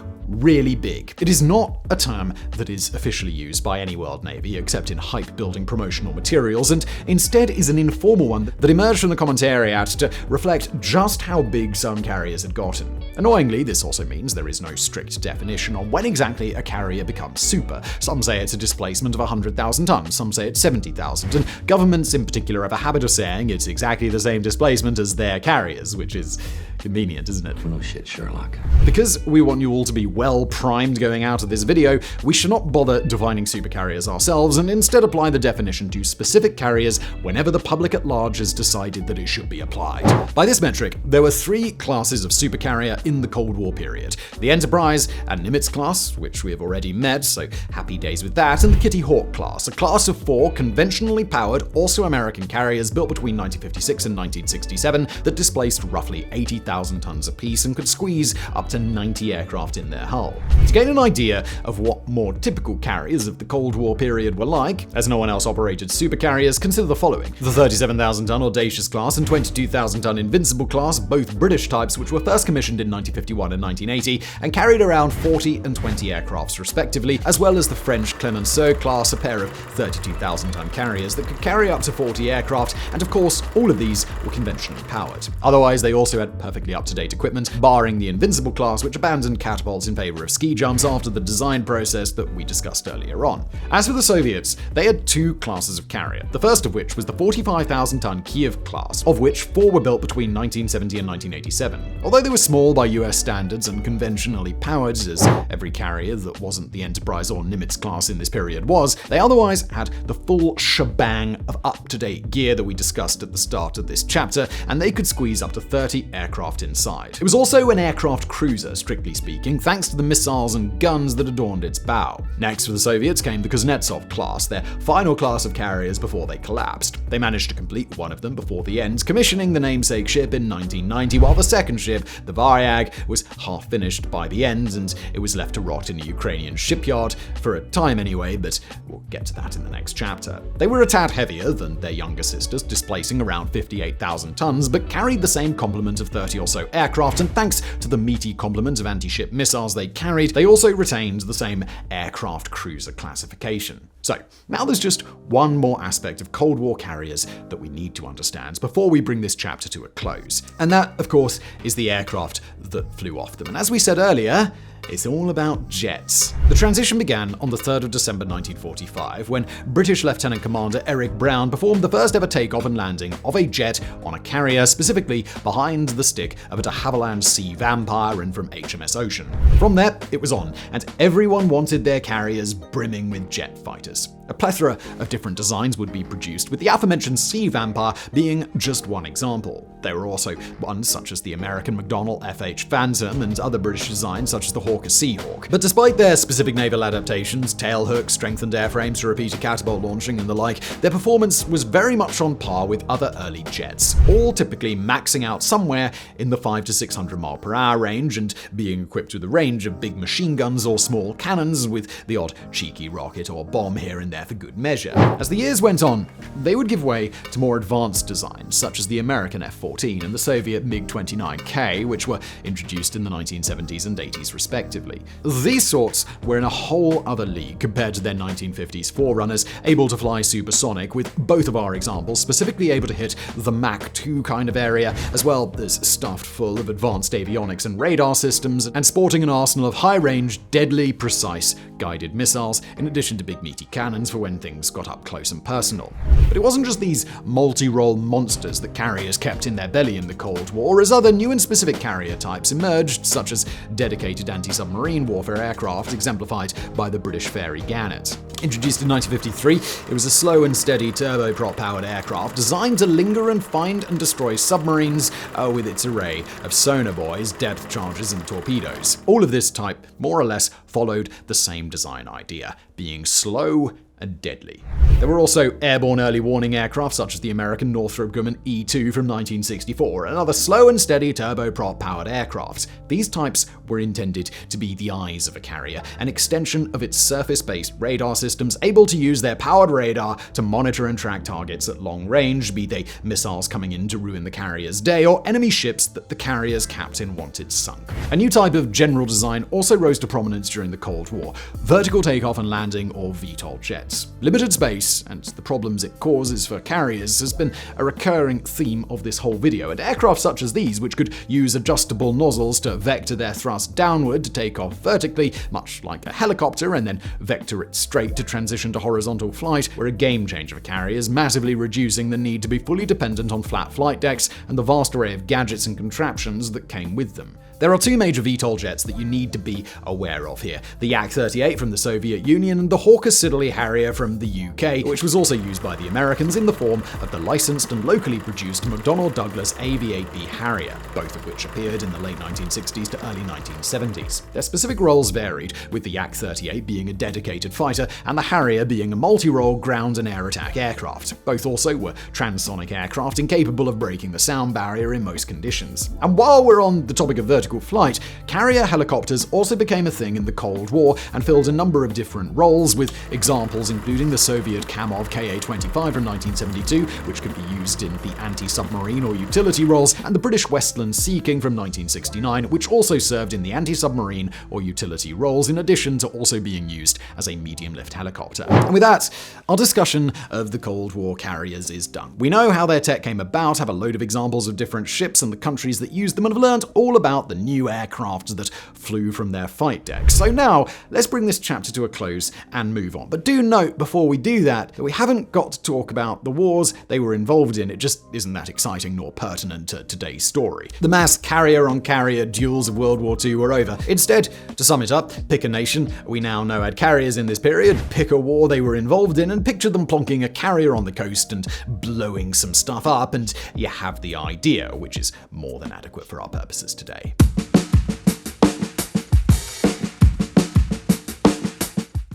big. It is not a term that is officially used by any world navy, except in hype-building promotional materials, and instead is an informal one that emerged from the commentariat to reflect just how big some carriers had gotten. Annoyingly, this also means there is no strict definition on when exactly a carrier becomes super. Some say it's a displacement of 100,000 tons, some say it's 70,000, and governments in particular have a habit of saying it's exactly the same displacement as their carriers, which is convenient, isn't it? No shit, Sherlock. Because we want you all to be well primed going out of this video, we should not bother defining supercarriers ourselves and instead apply the definition to specific carriers whenever the public at large has decided that it should be applied. By this metric, there were 3 classes of supercarrier in the Cold War period: the Enterprise and Nimitz class, which we have already met, so happy days with that, and the Kitty Hawk class, a class of 4 conventionally powered, also American carriers built between 1956 and 1967 that displaced roughly 80,000 tons apiece and could squeeze up to 90 aircraft in their hull. To gain an idea of what more typical carriers of the Cold War period were like, as no one else operated supercarriers, consider the following: the 37,000-ton Audacious class and 22,000-ton Invincible class, both British types, which were first commissioned in 1951 and 1980 and carried around 40 and 20 aircrafts respectively, as well as the French Clemenceau class, a pair of 32,000-ton carriers that could carry up to 40 aircraft, and of course, all of these were conventionally powered. Otherwise, they also had perfectly up-to-date equipment, barring the Invincible class, which abandoned catapults in favor of ski jumps after the design process that we discussed earlier on. As for the Soviets, they had 2 classes of carrier, the first of which was the 45,000-ton Kiev class, of which 4 were built between 1970 and 1987. Although they were small by US standards and conventionally powered, as every carrier that wasn't the Enterprise or Nimitz class in this period was, they otherwise had the full shebang of up-to-date gear that we discussed at the start of this chapter, and they could squeeze up to 30 aircraft inside. It was also an aircraft cruiser, strictly speaking, thanks to the missiles and guns that adorned its bow. Next for the Soviets came the Kuznetsov class, their final class of carriers before they collapsed. They managed to complete one of them before the end, commissioning the namesake ship in 1990, while the second ship, the Varyag, was half finished by the end, and it was left to rot in a Ukrainian shipyard, for a time anyway, but we'll get to that in the next chapter. They were a tad heavier than their younger sisters, displacing around 58,000 tons, but carried the same complement of 30 or so aircraft, and thanks to the meaty complement of anti-ship missiles they carried, they also retained the same aircraft cruiser classification. So, now there's just one more aspect of Cold War carriers that we need to understand before we bring this chapter to a close. And that, of course, is the aircraft that flew off them. And as we said earlier, it's all about jets. The transition began on the 3rd of December 1945, when British Lieutenant Commander Eric Brown performed the first ever takeoff and landing of a jet on a carrier, specifically behind the stick of a de Havilland Sea Vampire and from HMS Ocean. From there, it was on, and everyone wanted their carriers brimming with jet fighters. A plethora of different designs would be produced, with the aforementioned Sea Vampire being just one example. There were also ones such as the American McDonnell FH Phantom and other British designs such as the Hawker Seahawk. But despite their specific naval adaptations, tailhooks, strengthened airframes for repeated catapult launching and the like, their performance was very much on par with other early jets, all typically maxing out somewhere in the 500 to 600 mile per hour range and being equipped with a range of big machine guns or small cannons with the odd cheeky rocket or bomb here and there there for good measure. As the years went on, they would give way to more advanced designs, such as the American F-14 and the Soviet MiG-29K, which were introduced in the 1970s and 80s respectively. These sorts were in a whole other league compared to their 1950s forerunners, able to fly supersonic, with both of our examples specifically able to hit the Mach 2 kind of area, as well as stuffed full of advanced avionics and radar systems, and sporting an arsenal of high-range, deadly, precise, guided missiles, in addition to big meaty cannons for when things got up close and personal. But it wasn't just these multi-role monsters that carriers kept in their belly in the Cold War, as other new and specific carrier types emerged, such as dedicated anti-submarine warfare aircraft exemplified by the British Fairey Gannet. Introduced in 1953, it was a slow and steady turboprop-powered aircraft designed to linger and find and destroy submarines with its array of sonar buoys, depth charges, and torpedoes. All of this type more or less followed the same design idea, being slow and deadly. There were also airborne early warning aircraft such as the American Northrop Grumman E-2 from 1964, and other slow and steady turboprop-powered aircraft. These types were intended to be the eyes of a carrier, an extension of its surface-based radar systems, able to use their powered radar to monitor and track targets at long range, be they missiles coming in to ruin the carrier's day, or enemy ships that the carrier's captain wanted sunk. A new type of general design also rose to prominence during the Cold War: vertical takeoff and landing, or VTOL jets. Limited space and the problems it causes for carriers has been a recurring theme of this whole video, and aircraft such as these, which could use adjustable nozzles to vector their thrust downward to take off vertically, much like a helicopter, and then vector it straight to transition to horizontal flight, were a game changer for carriers, massively reducing the need to be fully dependent on flat flight decks and the vast array of gadgets and contraptions that came with them. There are two major VTOL jets that you need to be aware of here: the Yak-38 from the Soviet Union and the Hawker Siddeley Harrier from the UK, which was also used by the Americans in the form of the licensed and locally produced McDonnell Douglas AV-8B Harrier, both of which appeared in the late 1960s to early 1970s. Their specific roles varied, with the Yak-38 being a dedicated fighter and the Harrier being a multi-role ground and air attack aircraft. Both also were transonic aircraft incapable of breaking the sound barrier in most conditions. And while we're on the topic of vertical flight, carrier helicopters also became a thing in the Cold War and filled a number of different roles, with examples including the Soviet Kamov Ka-25 from 1972, which could be used in the anti-submarine or utility roles, and the British Westland Sea King from 1969, which also served in the anti-submarine or utility roles, in addition to also being used as a medium-lift helicopter. And with that, our discussion of the Cold War carriers is done. We know how their tech came about, have a load of examples of different ships and the countries that used them, and have learned all about the new aircraft that flew from their fight decks. So now, let's bring this chapter to a close and move on. But do note before we do that we haven't got to talk about the wars they were involved in. It just isn't that exciting nor pertinent to today's story. The mass carrier-on-carrier duels of World War II were over. Instead, to sum it up, pick a nation we now know had carriers in this period, pick a war they were involved in, and picture them plonking a carrier on the coast and blowing some stuff up, and you have the idea, which is more than adequate for our purposes today.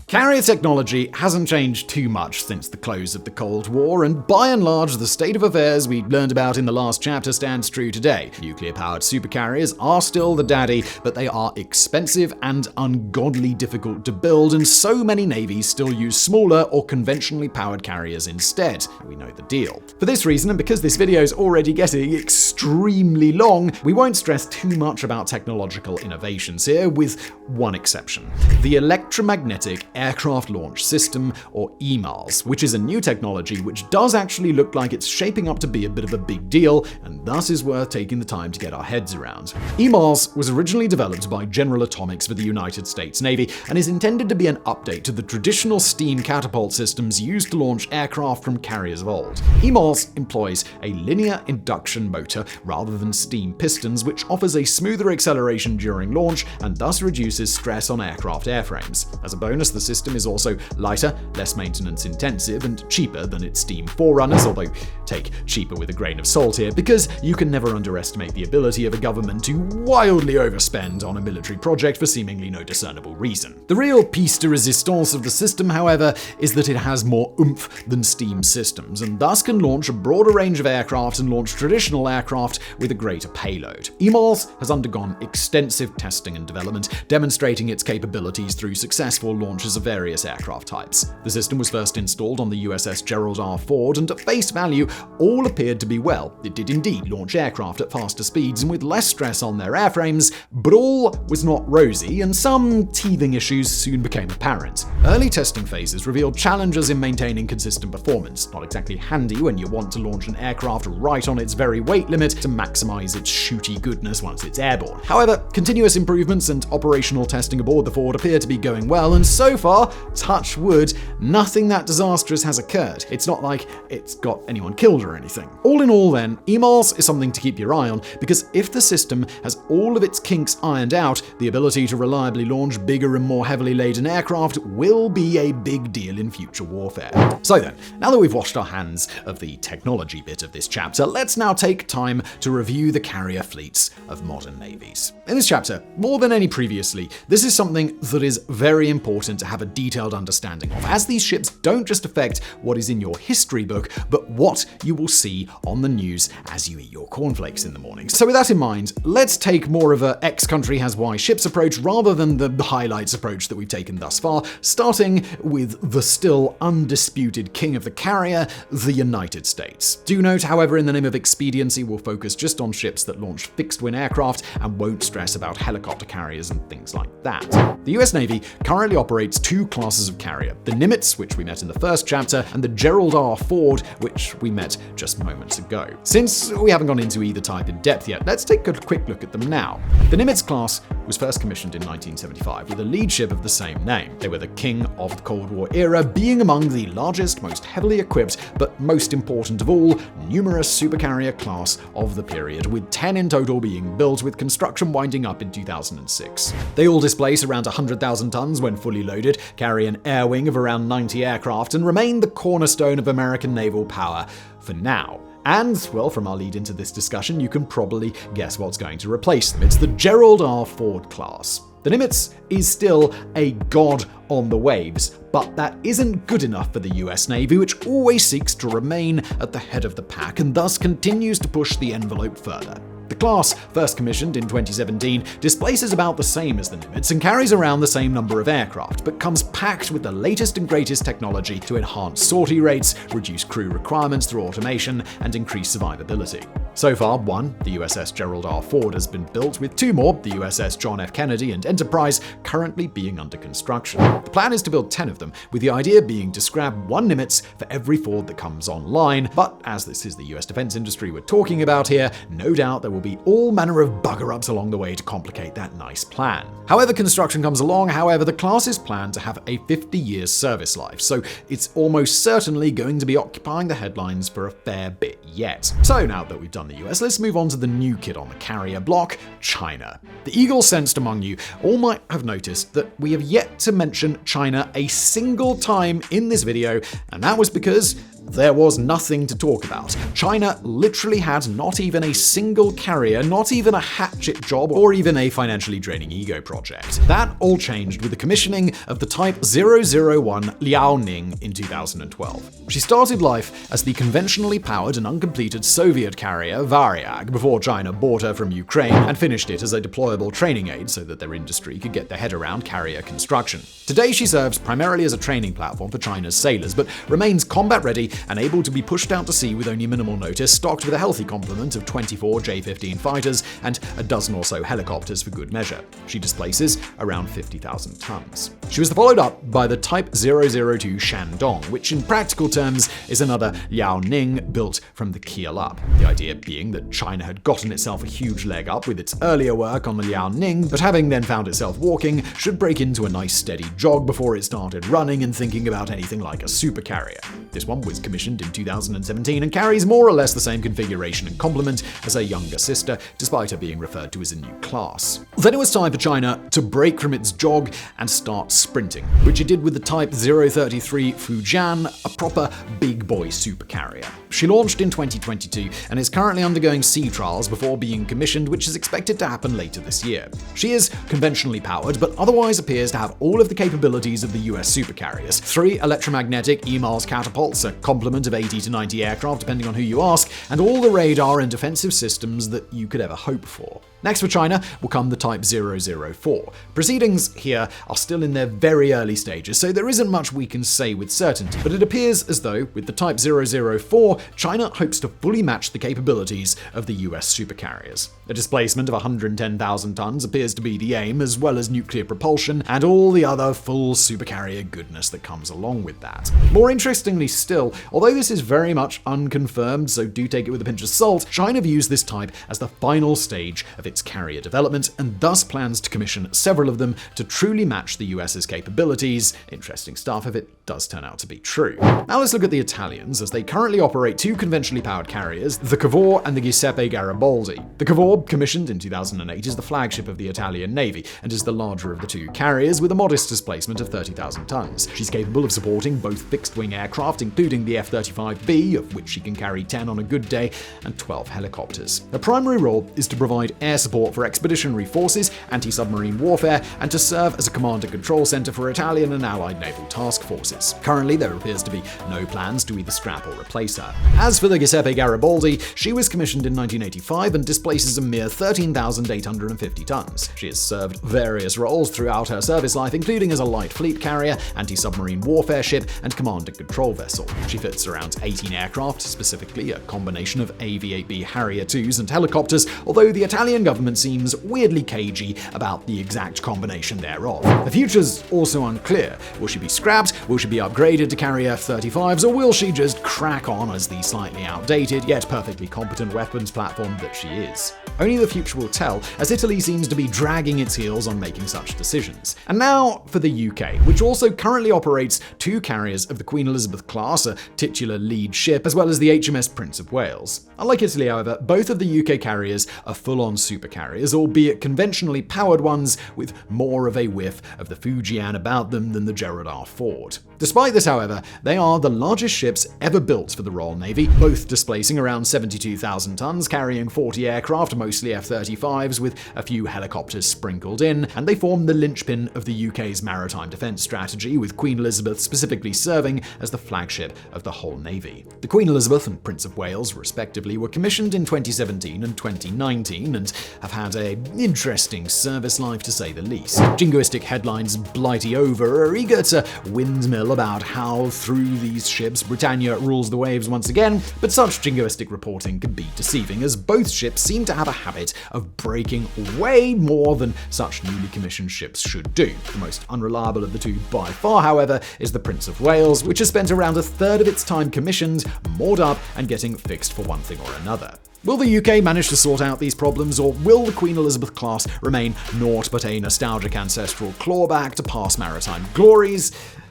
Carrier technology hasn't changed too much since the close of the Cold War, and by and large, the state of affairs we learned about in the last chapter stands true today. Nuclear-powered supercarriers are still the daddy, but they are expensive and ungodly difficult to build, and so many navies still use smaller or conventionally powered carriers instead. We know the deal. For this reason, and because this video is already getting extremely long, we won't stress too much about technological innovations here, with one exception: the electromagnetic Aircraft Launch System, or EMALS, which is a new technology which does actually look like it's shaping up to be a bit of a big deal, and thus is worth taking the time to get our heads around. EMALS was originally developed by General Atomics for the United States Navy, and is intended to be an update to the traditional steam catapult systems used to launch aircraft from carriers of old. EMALS employs a linear induction motor rather than steam pistons, which offers a smoother acceleration during launch, and thus reduces stress on aircraft airframes. As a bonus, the system is also lighter, less maintenance intensive, and cheaper than its steam forerunners, although take cheaper with a grain of salt here, because you can never underestimate the ability of a government to wildly overspend on a military project for seemingly no discernible reason. The real piece de resistance of the system, however, is that it has more oomph than steam systems, and thus can launch a broader range of aircraft and launch traditional aircraft with a greater payload. EMALS has undergone extensive testing and development, demonstrating its capabilities through successful launches of various aircraft types. The system was first installed on the USS Gerald R. Ford, and at face value, all appeared to be well. It did indeed launch aircraft at faster speeds and with less stress on their airframes, but all was not rosy, and some teething issues soon became apparent. Early testing phases revealed challenges in maintaining consistent performance, not exactly handy when you want to launch an aircraft right on its very weight limit to maximize its shooty goodness once it's airborne. However, continuous improvements and operational testing aboard the Ford appear to be going well, and so far, touch wood, nothing that disastrous has occurred. It's not like it's got anyone killed or anything. All in all then, EMARS is something to keep your eye on, because if the system has all of its kinks ironed out, the ability to reliably launch bigger and more heavily laden aircraft will be a big deal in future warfare. So then, now that we've washed our hands of the technology bit of this chapter, let's now take time to review the carrier fleets of modern navies. In this chapter, more than any previously, this is something that is very important to have a detailed understanding of, as these ships don't just affect what is in your history book, but what you will see on the news as you eat your cornflakes in the morning. So with that in mind, let's take more of a X country has Y ships approach rather than the highlights approach that we've taken thus far, starting with the still undisputed king of the carrier, the United States. Do note, however, in the name of expediency, we'll focus just on ships that launch fixed-wing aircraft and won't stress about helicopter carriers and things like that. The US Navy currently operates two classes of carrier, the Nimitz, which we met in the first chapter, and the Gerald R. Ford, which we met just moments ago. Since we haven't gone into either type in depth yet, let's take a quick look at them now. The Nimitz class was first commissioned in 1975 with a lead ship of the same name. They were the king of the Cold War era, being among the largest, most heavily equipped, but most important of all, numerous supercarrier class of the period, with 10 in total being built, with construction winding up in 2006. They all displace around 100,000 tons when fully loaded, carry an air wing of around 90 aircraft, and remain the cornerstone of American naval power for now. And, well, from our lead into this discussion, you can probably guess what's going to replace them. It's the Gerald R. Ford class. The Nimitz is still a god on the waves, but that isn't good enough for the US Navy, which always seeks to remain at the head of the pack and thus continues to push the envelope further. The class, first commissioned in 2017, displaces about the same as the Nimitz and carries around the same number of aircraft, but comes packed with the latest and greatest technology to enhance sortie rates, reduce crew requirements through automation, and increase survivability. So far, one, the USS Gerald R. Ford, has been built, with two more, the USS John F. Kennedy and Enterprise, currently being under construction. The plan is to build 10 of them, with the idea being to scrap one Nimitz for every Ford that comes online, but as this is the US defense industry we're talking about here, no doubt there will be all manner of bugger-ups along the way to complicate that nice plan. However construction comes along, the class is planned to have a 50-year service life, so it's almost certainly going to be occupying the headlines for a fair bit yet. So now that we've done the US, let's move on to the new kid on the carrier block, China. The eagle-sensed among you all might have noticed that we have yet to mention China a single time in this video, and that was because there was nothing to talk about. China literally had not even a single carrier, not even a hatchet job, or even a financially draining ego project. That all changed with the commissioning of the Type 001 Liaoning in 2012. She started life as the conventionally powered and uncompleted Soviet carrier Varyag before China bought her from Ukraine, and finished it as a deployable training aid so that their industry could get their head around carrier construction. Today she serves primarily as a training platform for China's sailors, but remains combat ready and able to be pushed out to sea with only minimal notice, stocked with a healthy complement of 24 J-15 fighters and a dozen or so helicopters for good measure. She displaces around 50,000 tons. She was followed up by the Type 002 Shandong, which in practical terms is another Liaoning built from the keel up. The idea being that China had gotten itself a huge leg up with its earlier work on the Liaoning, but having then found itself walking, should break into a nice steady jog before it started running and thinking about anything like a supercarrier. This one was commissioned in 2017 and carries more or less the same configuration and complement as her younger sister, despite her being referred to as a new class. Then it was time for China to break from its jog and start sprinting, which it did with the Type 033 Fujian, a proper big boy supercarrier. She launched in 2022 and is currently undergoing sea trials before being commissioned, which is expected to happen later this year. She is conventionally powered, but otherwise appears to have all of the capabilities of the US supercarriers. 3 electromagnetic EMARS catapults, a complement of 80 to 90 aircraft depending on who you ask, and all the radar and defensive systems that you could ever hope for. Next for China will come the Type 004. Proceedings here are still in their very early stages, so there isn't much we can say with certainty, but it appears as though, with the Type 004, China hopes to fully match the capabilities of the US supercarriers. A displacement of 110,000 tons appears to be the aim, as well as nuclear propulsion and all the other full supercarrier goodness that comes along with that. More interestingly still, although this is very much unconfirmed, so do take it with a pinch of salt, China views this type as the final stage of its carrier development and thus plans to commission several of them to truly match the US's capabilities. Interesting stuff if it does turn out to be true. Now let's look at the Italians, as they currently operate two conventionally powered carriers, the Cavour and the Giuseppe Garibaldi. The Cavour, commissioned in 2008, is the flagship of the Italian Navy and is the larger of the two carriers with a modest displacement of 30,000 tons. She's capable of supporting both fixed-wing aircraft, including the F-35B, of which she can carry 10 on a good day, and 12 helicopters. Her primary role is to provide air support for expeditionary forces, anti-submarine warfare, and to serve as a command and control center for Italian and Allied naval task forces. Currently, there appears to be no plans to either scrap or replace her. As for the Giuseppe Garibaldi, she was commissioned in 1985 and displaces a mere 13,850 tons. She has served various roles throughout her service life, including as a light fleet carrier, anti-submarine warfare ship, and command and control vessel. She fits around 18 aircraft, specifically a combination of AV-8B Harrier IIs and helicopters, although the Italian government seems weirdly cagey about the exact combination thereof. The future's also unclear. Will she be scrapped? Will she be upgraded to carry F-35s, or will she just crack on as the slightly outdated yet perfectly competent weapons platform that she is? Only the future will tell, as Italy seems to be dragging its heels on making such decisions. And now for the UK, which also currently operates two carriers of the Queen Elizabeth class, a titular lead ship, as well as the HMS Prince of Wales. Unlike Italy, however, both of the UK carriers are full-on supercarriers, albeit conventionally powered ones with more of a whiff of the Fujian about them than the Gerald R. Ford. Despite this, however, they are the largest ships ever built for the Royal Navy, both displacing around 72,000 tons, carrying 40 aircraft, mostly F-35s, with a few helicopters sprinkled in, and they form the linchpin of the UK's maritime defence strategy, with Queen Elizabeth specifically serving as the flagship of the whole Navy. The Queen Elizabeth and Prince of Wales, respectively, were commissioned in 2017 and 2019, and have had an interesting service life to say the least. Jingoistic headlines blighty over are eager to windmill about how through these ships Britannia rules the waves once again, but such jingoistic reporting can be deceiving, as both ships seem to have a habit of breaking way more than such newly commissioned ships should do. The most unreliable of the two by far, however, is the Prince of Wales, which has spent around a third of its time commissioned, moored up, and getting fixed for one thing or another. Will the UK manage to sort out these problems, or will the Queen Elizabeth class remain naught but a nostalgic ancestral clawback to past maritime glories?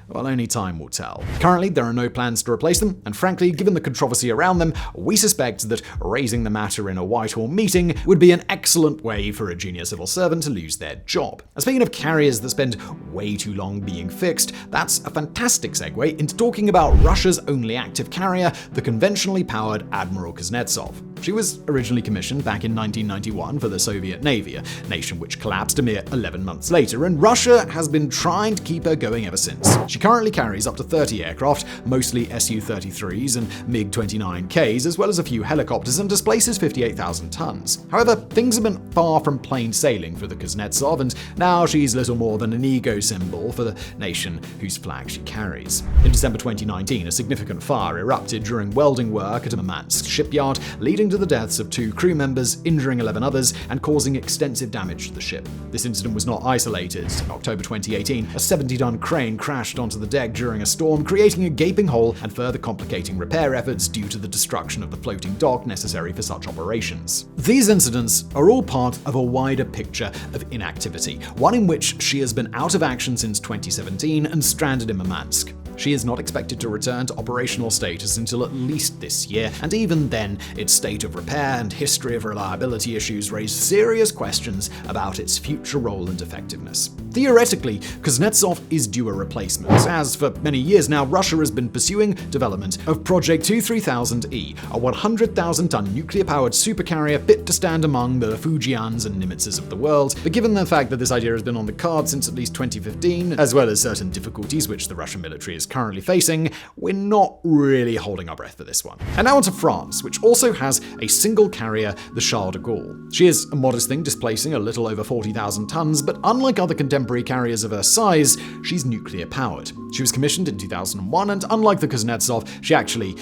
Well, only time will tell. Currently, there are no plans to replace them, and frankly, given the controversy around them, we suspect that raising the matter in a Whitehall meeting would be an excellent way for a junior civil servant to lose their job. And speaking of carriers that spend way too long being fixed, that's a fantastic segue into talking about Russia's only active carrier, the conventionally powered Admiral Kuznetsov. She was originally commissioned back in 1991 for the Soviet Navy, a nation which collapsed a mere 11 months later, and Russia has been trying to keep her going ever since. She currently carries up to 30 aircraft, mostly Su-33s and MiG-29Ks, as well as a few helicopters, and displaces 58,000 tons. However, things have been far from plain sailing for the Kuznetsov, and now she's little more than an ego symbol for the nation whose flag she carries. In December 2019, a significant fire erupted during welding work at a Murmansk shipyard, leading to the deaths of 2 crew members, injuring 11 others, and causing extensive damage to the ship. This incident was not isolated. In October 2018, a 70-ton crane crashed onto the deck during a storm, creating a gaping hole and further complicating repair efforts due to the destruction of the floating dock necessary for such operations. These incidents are all part of a wider picture of inactivity, one in which she has been out of action since 2017 and stranded in Murmansk. She is not expected to return to operational status until at least this year, and even then, its state of repair and history of reliability issues raise serious questions about its future role and effectiveness. Theoretically, Kuznetsov is due a replacement, as for many years now, Russia has been pursuing development of Project 23000E, a 100,000-ton nuclear-powered supercarrier fit to stand among the Fujians and Nimitzes of the world. But given the fact that this idea has been on the card since at least 2015, as well as certain difficulties which the Russian military is is currently facing, we're not really holding our breath for this one. And now on to France, which also has a single carrier, the Charles de Gaulle. She is a modest thing, displacing a little over 40,000 tons, but unlike other contemporary carriers of her size, she's nuclear-powered. She was commissioned in 2001, and unlike the Kuznetsov, she actually,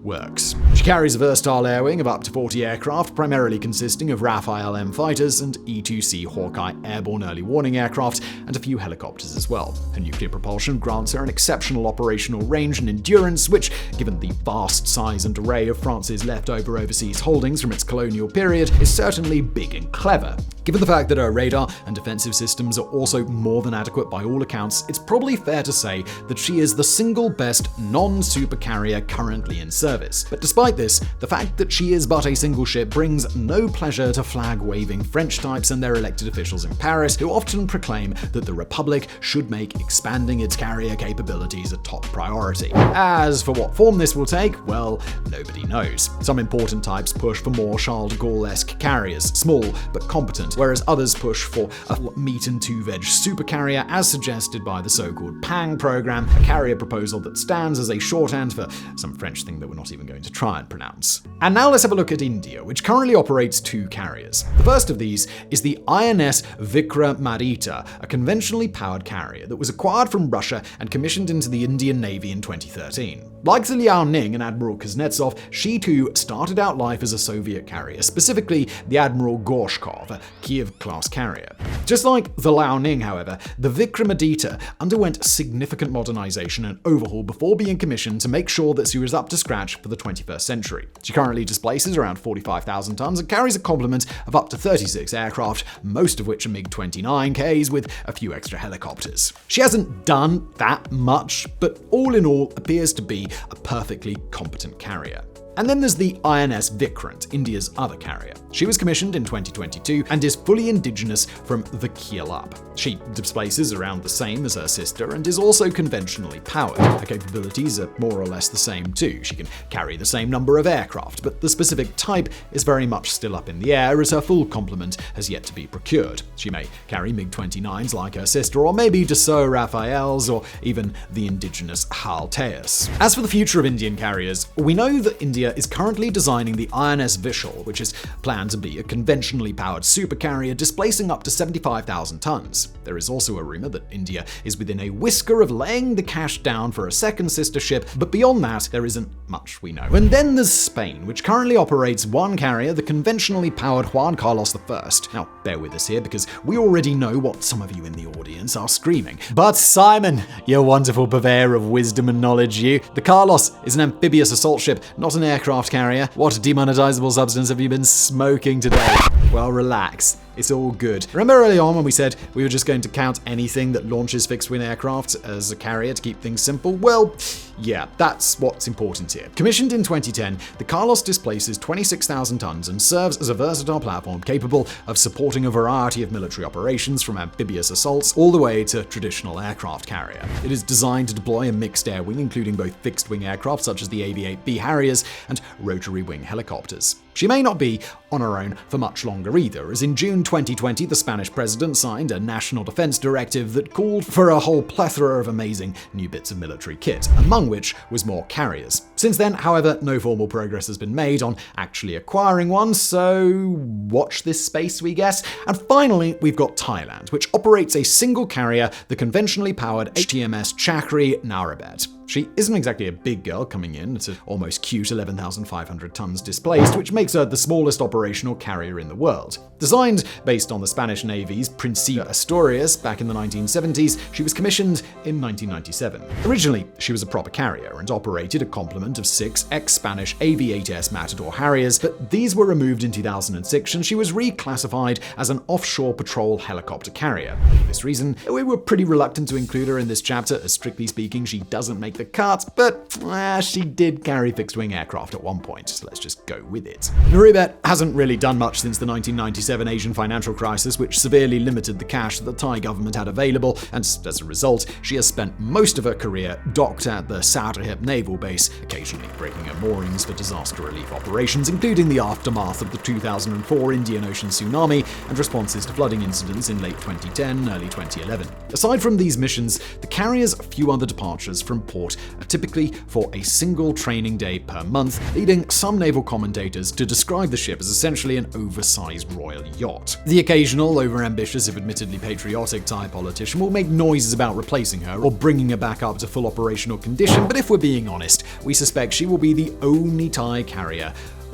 works. She carries a versatile air wing of up to 40 aircraft, primarily consisting of Rafale M fighters and E-2C Hawkeye airborne early warning aircraft, and a few helicopters as well. Her nuclear propulsion grants her an exceptional operational range and endurance, which, given the vast size and array of France's leftover overseas holdings from its colonial period, is certainly big and clever. Given the fact that her radar and defensive systems are also more than adequate by all accounts, it's probably fair to say that she is the single best non-supercarrier currently in service. But despite this, the fact that she is but a single ship brings no pleasure to flag-waving French types and their elected officials in Paris, who often proclaim that the Republic should make expanding its carrier capabilities a top priority. As for what form this will take, well, nobody knows. Some important types push for more Charles de Gaulle-esque carriers, small but competent, whereas others push for a meat and two-veg supercarrier, as suggested by the so-called PANG program, a carrier proposal that stands as a shorthand for some French thing that we're not even going to try and pronounce. And now let's have a look at India, which currently operates two carriers. The first of these is the INS Vikramaditya, a conventionally powered carrier that was acquired from Russia and commissioned into the Indian Navy in 2013. Like the Liaoning and Admiral Kuznetsov, she too started out life as a Soviet carrier, specifically the Admiral Gorshkov, a Kiev-class carrier. Just like the Liaoning, however, the Vikramaditya underwent significant modernization and overhaul before being commissioned to make sure that she was up to scratch for the 21st century. She currently displaces around 45,000 tons and carries a complement of up to 36 aircraft, most of which are MiG-29Ks with a few extra helicopters. She hasn't done that much, but all in all appears to be a perfectly competent carrier. And then there's the INS Vikrant, India's other carrier. She was commissioned in 2022 and is fully indigenous from the keel up. She displaces around the same as her sister and is also conventionally powered. Her capabilities are more or less the same too. She can carry the same number of aircraft, but the specific type is very much still up in the air as her full complement has yet to be procured. She may carry MiG-29s like her sister, or maybe Dassault Rafales, or even the indigenous Halteus. As for the future of Indian carriers, we know that India is currently designing the INS Vishal, which is planned to be a conventionally powered supercarrier displacing up to 75,000 tons. There is also a rumor that India is within a whisker of laying the cash down for a second sister ship, but beyond that, there isn't much we know. And then there's Spain, which currently operates one carrier, the conventionally powered Juan Carlos I. Now, bear with us here because we already know what some of you in the audience are screaming. But Simon, you wonderful purveyor of wisdom and knowledge, you. The Carlos is an amphibious assault ship, not an aircraft carrier. What demonetizable substance have you been smoking today? Well, relax. It's all good. Remember early on when we said we were just going to count anything that launches fixed-wing aircraft as a carrier to keep things simple? Well, yeah, that's what's important here. Commissioned in 2010, the Carlos displaces 26,000 tons and serves as a versatile platform capable of supporting a variety of military operations, from amphibious assaults all the way to traditional aircraft carrier. It is designed to deploy a mixed air wing, including both fixed-wing aircraft such as the AV-8B Harriers and rotary wing helicopters. She may not be on her own for much longer either, as in June 2020, the Spanish president signed a national defense directive that called for a whole plethora of amazing new bits of military kit, among which was more carriers. Since then, however, no formal progress has been made on actually acquiring one, so watch this space, we guess. And finally, we've got Thailand, which operates a single carrier, the conventionally powered HMS Chakri Narrabet. She isn't exactly a big girl, coming in at an almost cute 11,500 tons displaced, which makes her the smallest operational carrier in the world. Designed based on the Spanish Navy's Principia Asturias back in the 1970s, she was commissioned in 1997. Originally, she was a proper carrier and operated a complement of 6 ex-Spanish AV-8S Matador Harriers, but these were removed in 2006 and she was reclassified as an offshore patrol helicopter carrier. For this reason, we were pretty reluctant to include her in this chapter, as strictly speaking, she doesn't make the cut, but she did carry fixed-wing aircraft at one point, so let's just go with it. Naribet hasn't really done much since the 1997 Asian financial crisis, which severely limited the cash that the Thai government had available, and as a result, she has spent most of her career docked at the Sattahip naval base, occasionally breaking her moorings for disaster relief operations, including the aftermath of the 2004 Indian Ocean tsunami and responses to flooding incidents in late 2010, early 2011. Aside from these missions, the carrier's few other departures from port are typically for a single training day per month, leading some naval commentators to describe the ship as essentially an oversized royal yacht. The occasional, overambitious, if admittedly patriotic Thai politician will make noises about replacing her or bringing her back up to full operational condition, but if we're being honest, we suspect she will be the only Thai carrier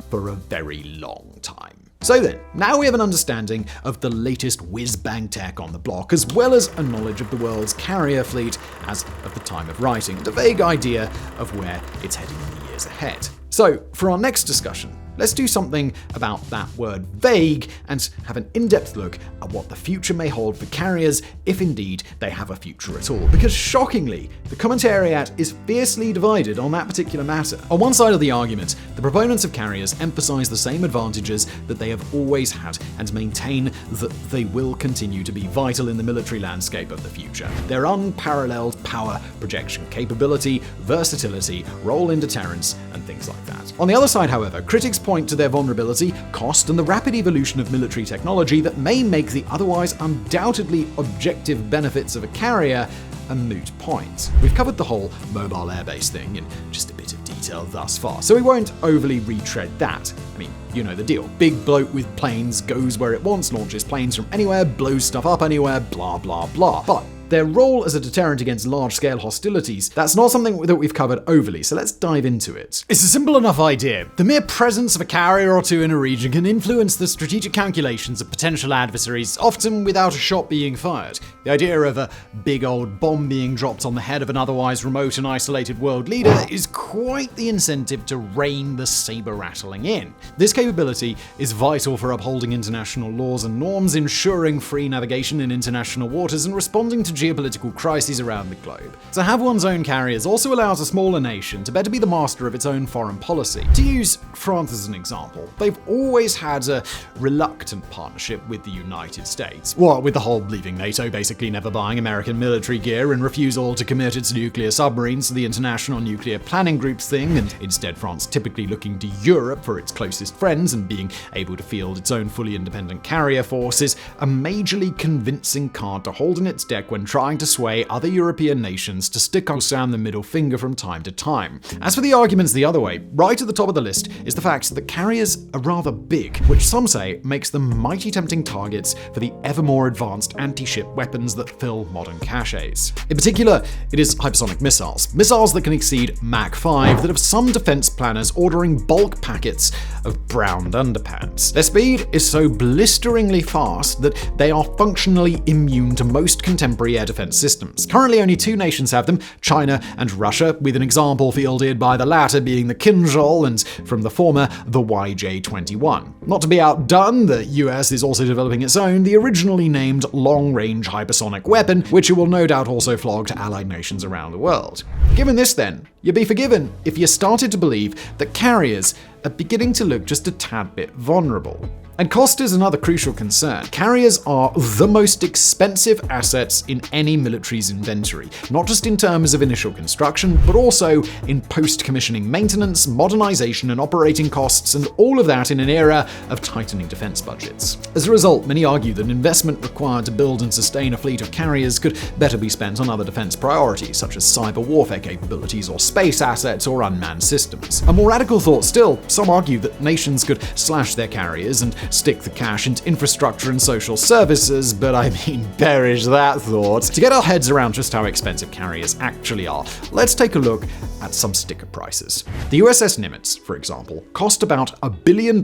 for a very long time. So then, now we have an understanding of the latest whiz-bang tech on the block, as well as a knowledge of the world's carrier fleet as of the time of writing, and a vague idea of where it's heading in the years ahead. So, for our next discussion, let's do something about that word vague and have an in-depth look at what the future may hold for carriers, if indeed they have a future at all. Because shockingly, the commentariat is fiercely divided on that particular matter. On one side of the argument, the proponents of carriers emphasize the same advantages that they have always had and maintain that they will continue to be vital in the military landscape of the future. Their unparalleled power, projection capability, versatility, role in deterrence, and things like that. On the other side, however, critics point to their vulnerability, cost, and the rapid evolution of military technology that may make the otherwise undoubtedly objective benefits of a carrier a moot point. We've covered the whole mobile airbase thing in just a bit of detail thus far, so we won't overly retread that. I mean, you know the deal. Big bloke with planes goes where it wants, launches planes from anywhere, blows stuff up anywhere, blah blah blah. But their role as a deterrent against large-scale hostilities, that's not something that we've covered overly, so let's dive into it. It's a simple enough idea. The mere presence of a carrier or two in a region can influence the strategic calculations of potential adversaries, often without a shot being fired. The idea of a big old bomb being dropped on the head of an otherwise remote and isolated world leader is quite the incentive to rein the saber-rattling in. This capability is vital for upholding international laws and norms, ensuring free navigation in international waters, and responding to geopolitical crises around the globe. To have one's own carriers also allows a smaller nation to better be the master of its own foreign policy. To use France as an example, they've always had a reluctant partnership with the United States. What with the whole leaving NATO, basically never buying American military gear, and refusal to commit its nuclear submarines to the International Nuclear Planning Group's thing, and instead France typically looking to Europe for its closest friends and being able to field its own fully independent carrier force is a majorly convincing card to hold in its deck when trying to sway other European nations to stick us down the middle finger from time to time. As for the arguments the other way, right at the top of the list is the fact that carriers are rather big, which some say makes them mighty tempting targets for the ever more advanced anti-ship weapons that fill modern caches. In particular, it is hypersonic missiles. Missiles that can exceed Mach 5 that have some defense planners ordering bulk packets of browned underpants. Their speed is so blisteringly fast that they are functionally immune to most contemporary air defense systems. Currently, only two nations have them, China and Russia, with an example fielded by the latter being the Kinzhal and from the former, the YJ-21. Not to be outdone, the US is also developing its own, the originally named long-range hypersonic weapon, which it will no doubt also flog to allied nations around the world. Given this then, you'd be forgiven if you started to believe that carriers are beginning to look just a tad bit vulnerable. And cost is another crucial concern. Carriers are the most expensive assets in any military's inventory, not just in terms of initial construction, but also in post-commissioning maintenance, modernization, and operating costs, and all of that in an era of tightening defense budgets. As a result, many argue that investment required to build and sustain a fleet of carriers could better be spent on other defense priorities, such as cyber warfare capabilities or space assets or unmanned systems. A more radical thought still, some argue that nations could slash their carriers and stick the cash into infrastructure and social services, but I mean, perish that thought. To get our heads around just how expensive carriers actually are, let's take a look at some sticker prices. The USS Nimitz, for example, cost about $1 billion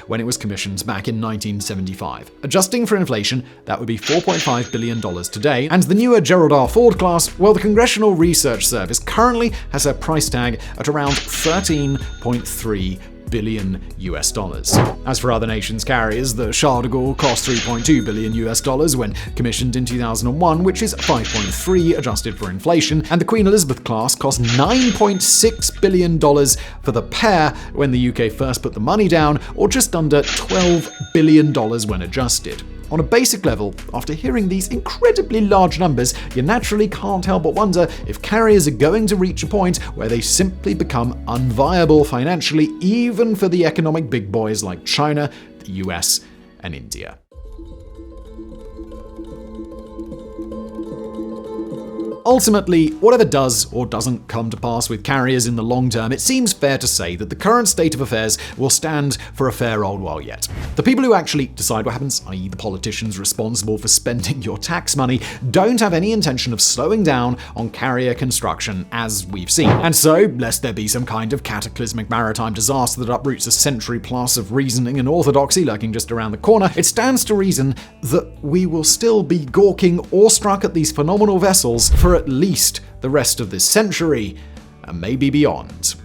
when it was commissioned back in 1975. Adjusting for inflation, that would be $4.5 billion today, and the newer Gerald R. Ford class, well, the Congressional Research Service currently has their price tag at around $13.3 billion US dollars. As for other nations' carriers, the Charles de Gaulle cost $3.2 billion US dollars when commissioned in 2001, which is 5.3 adjusted for inflation, and the Queen Elizabeth class cost $9.6 billion for the pair when the UK first put the money down, or just under $12 billion when adjusted. On a basic level, after hearing these incredibly large numbers, you naturally can't help but wonder if carriers are going to reach a point where they simply become unviable financially, even for the economic big boys like China, the US, and India. Ultimately, whatever does or doesn't come to pass with carriers in the long term, it seems fair to say that the current state of affairs will stand for a fair old while yet. The people who actually decide what happens, i.e. the politicians responsible for spending your tax money, don't have any intention of slowing down on carrier construction as we've seen. And so, lest there be some kind of cataclysmic maritime disaster that uproots a century plus of reasoning and orthodoxy lurking just around the corner, it stands to reason that we will still be gawking awestruck at these phenomenal vessels for at least the rest of this century, and maybe beyond.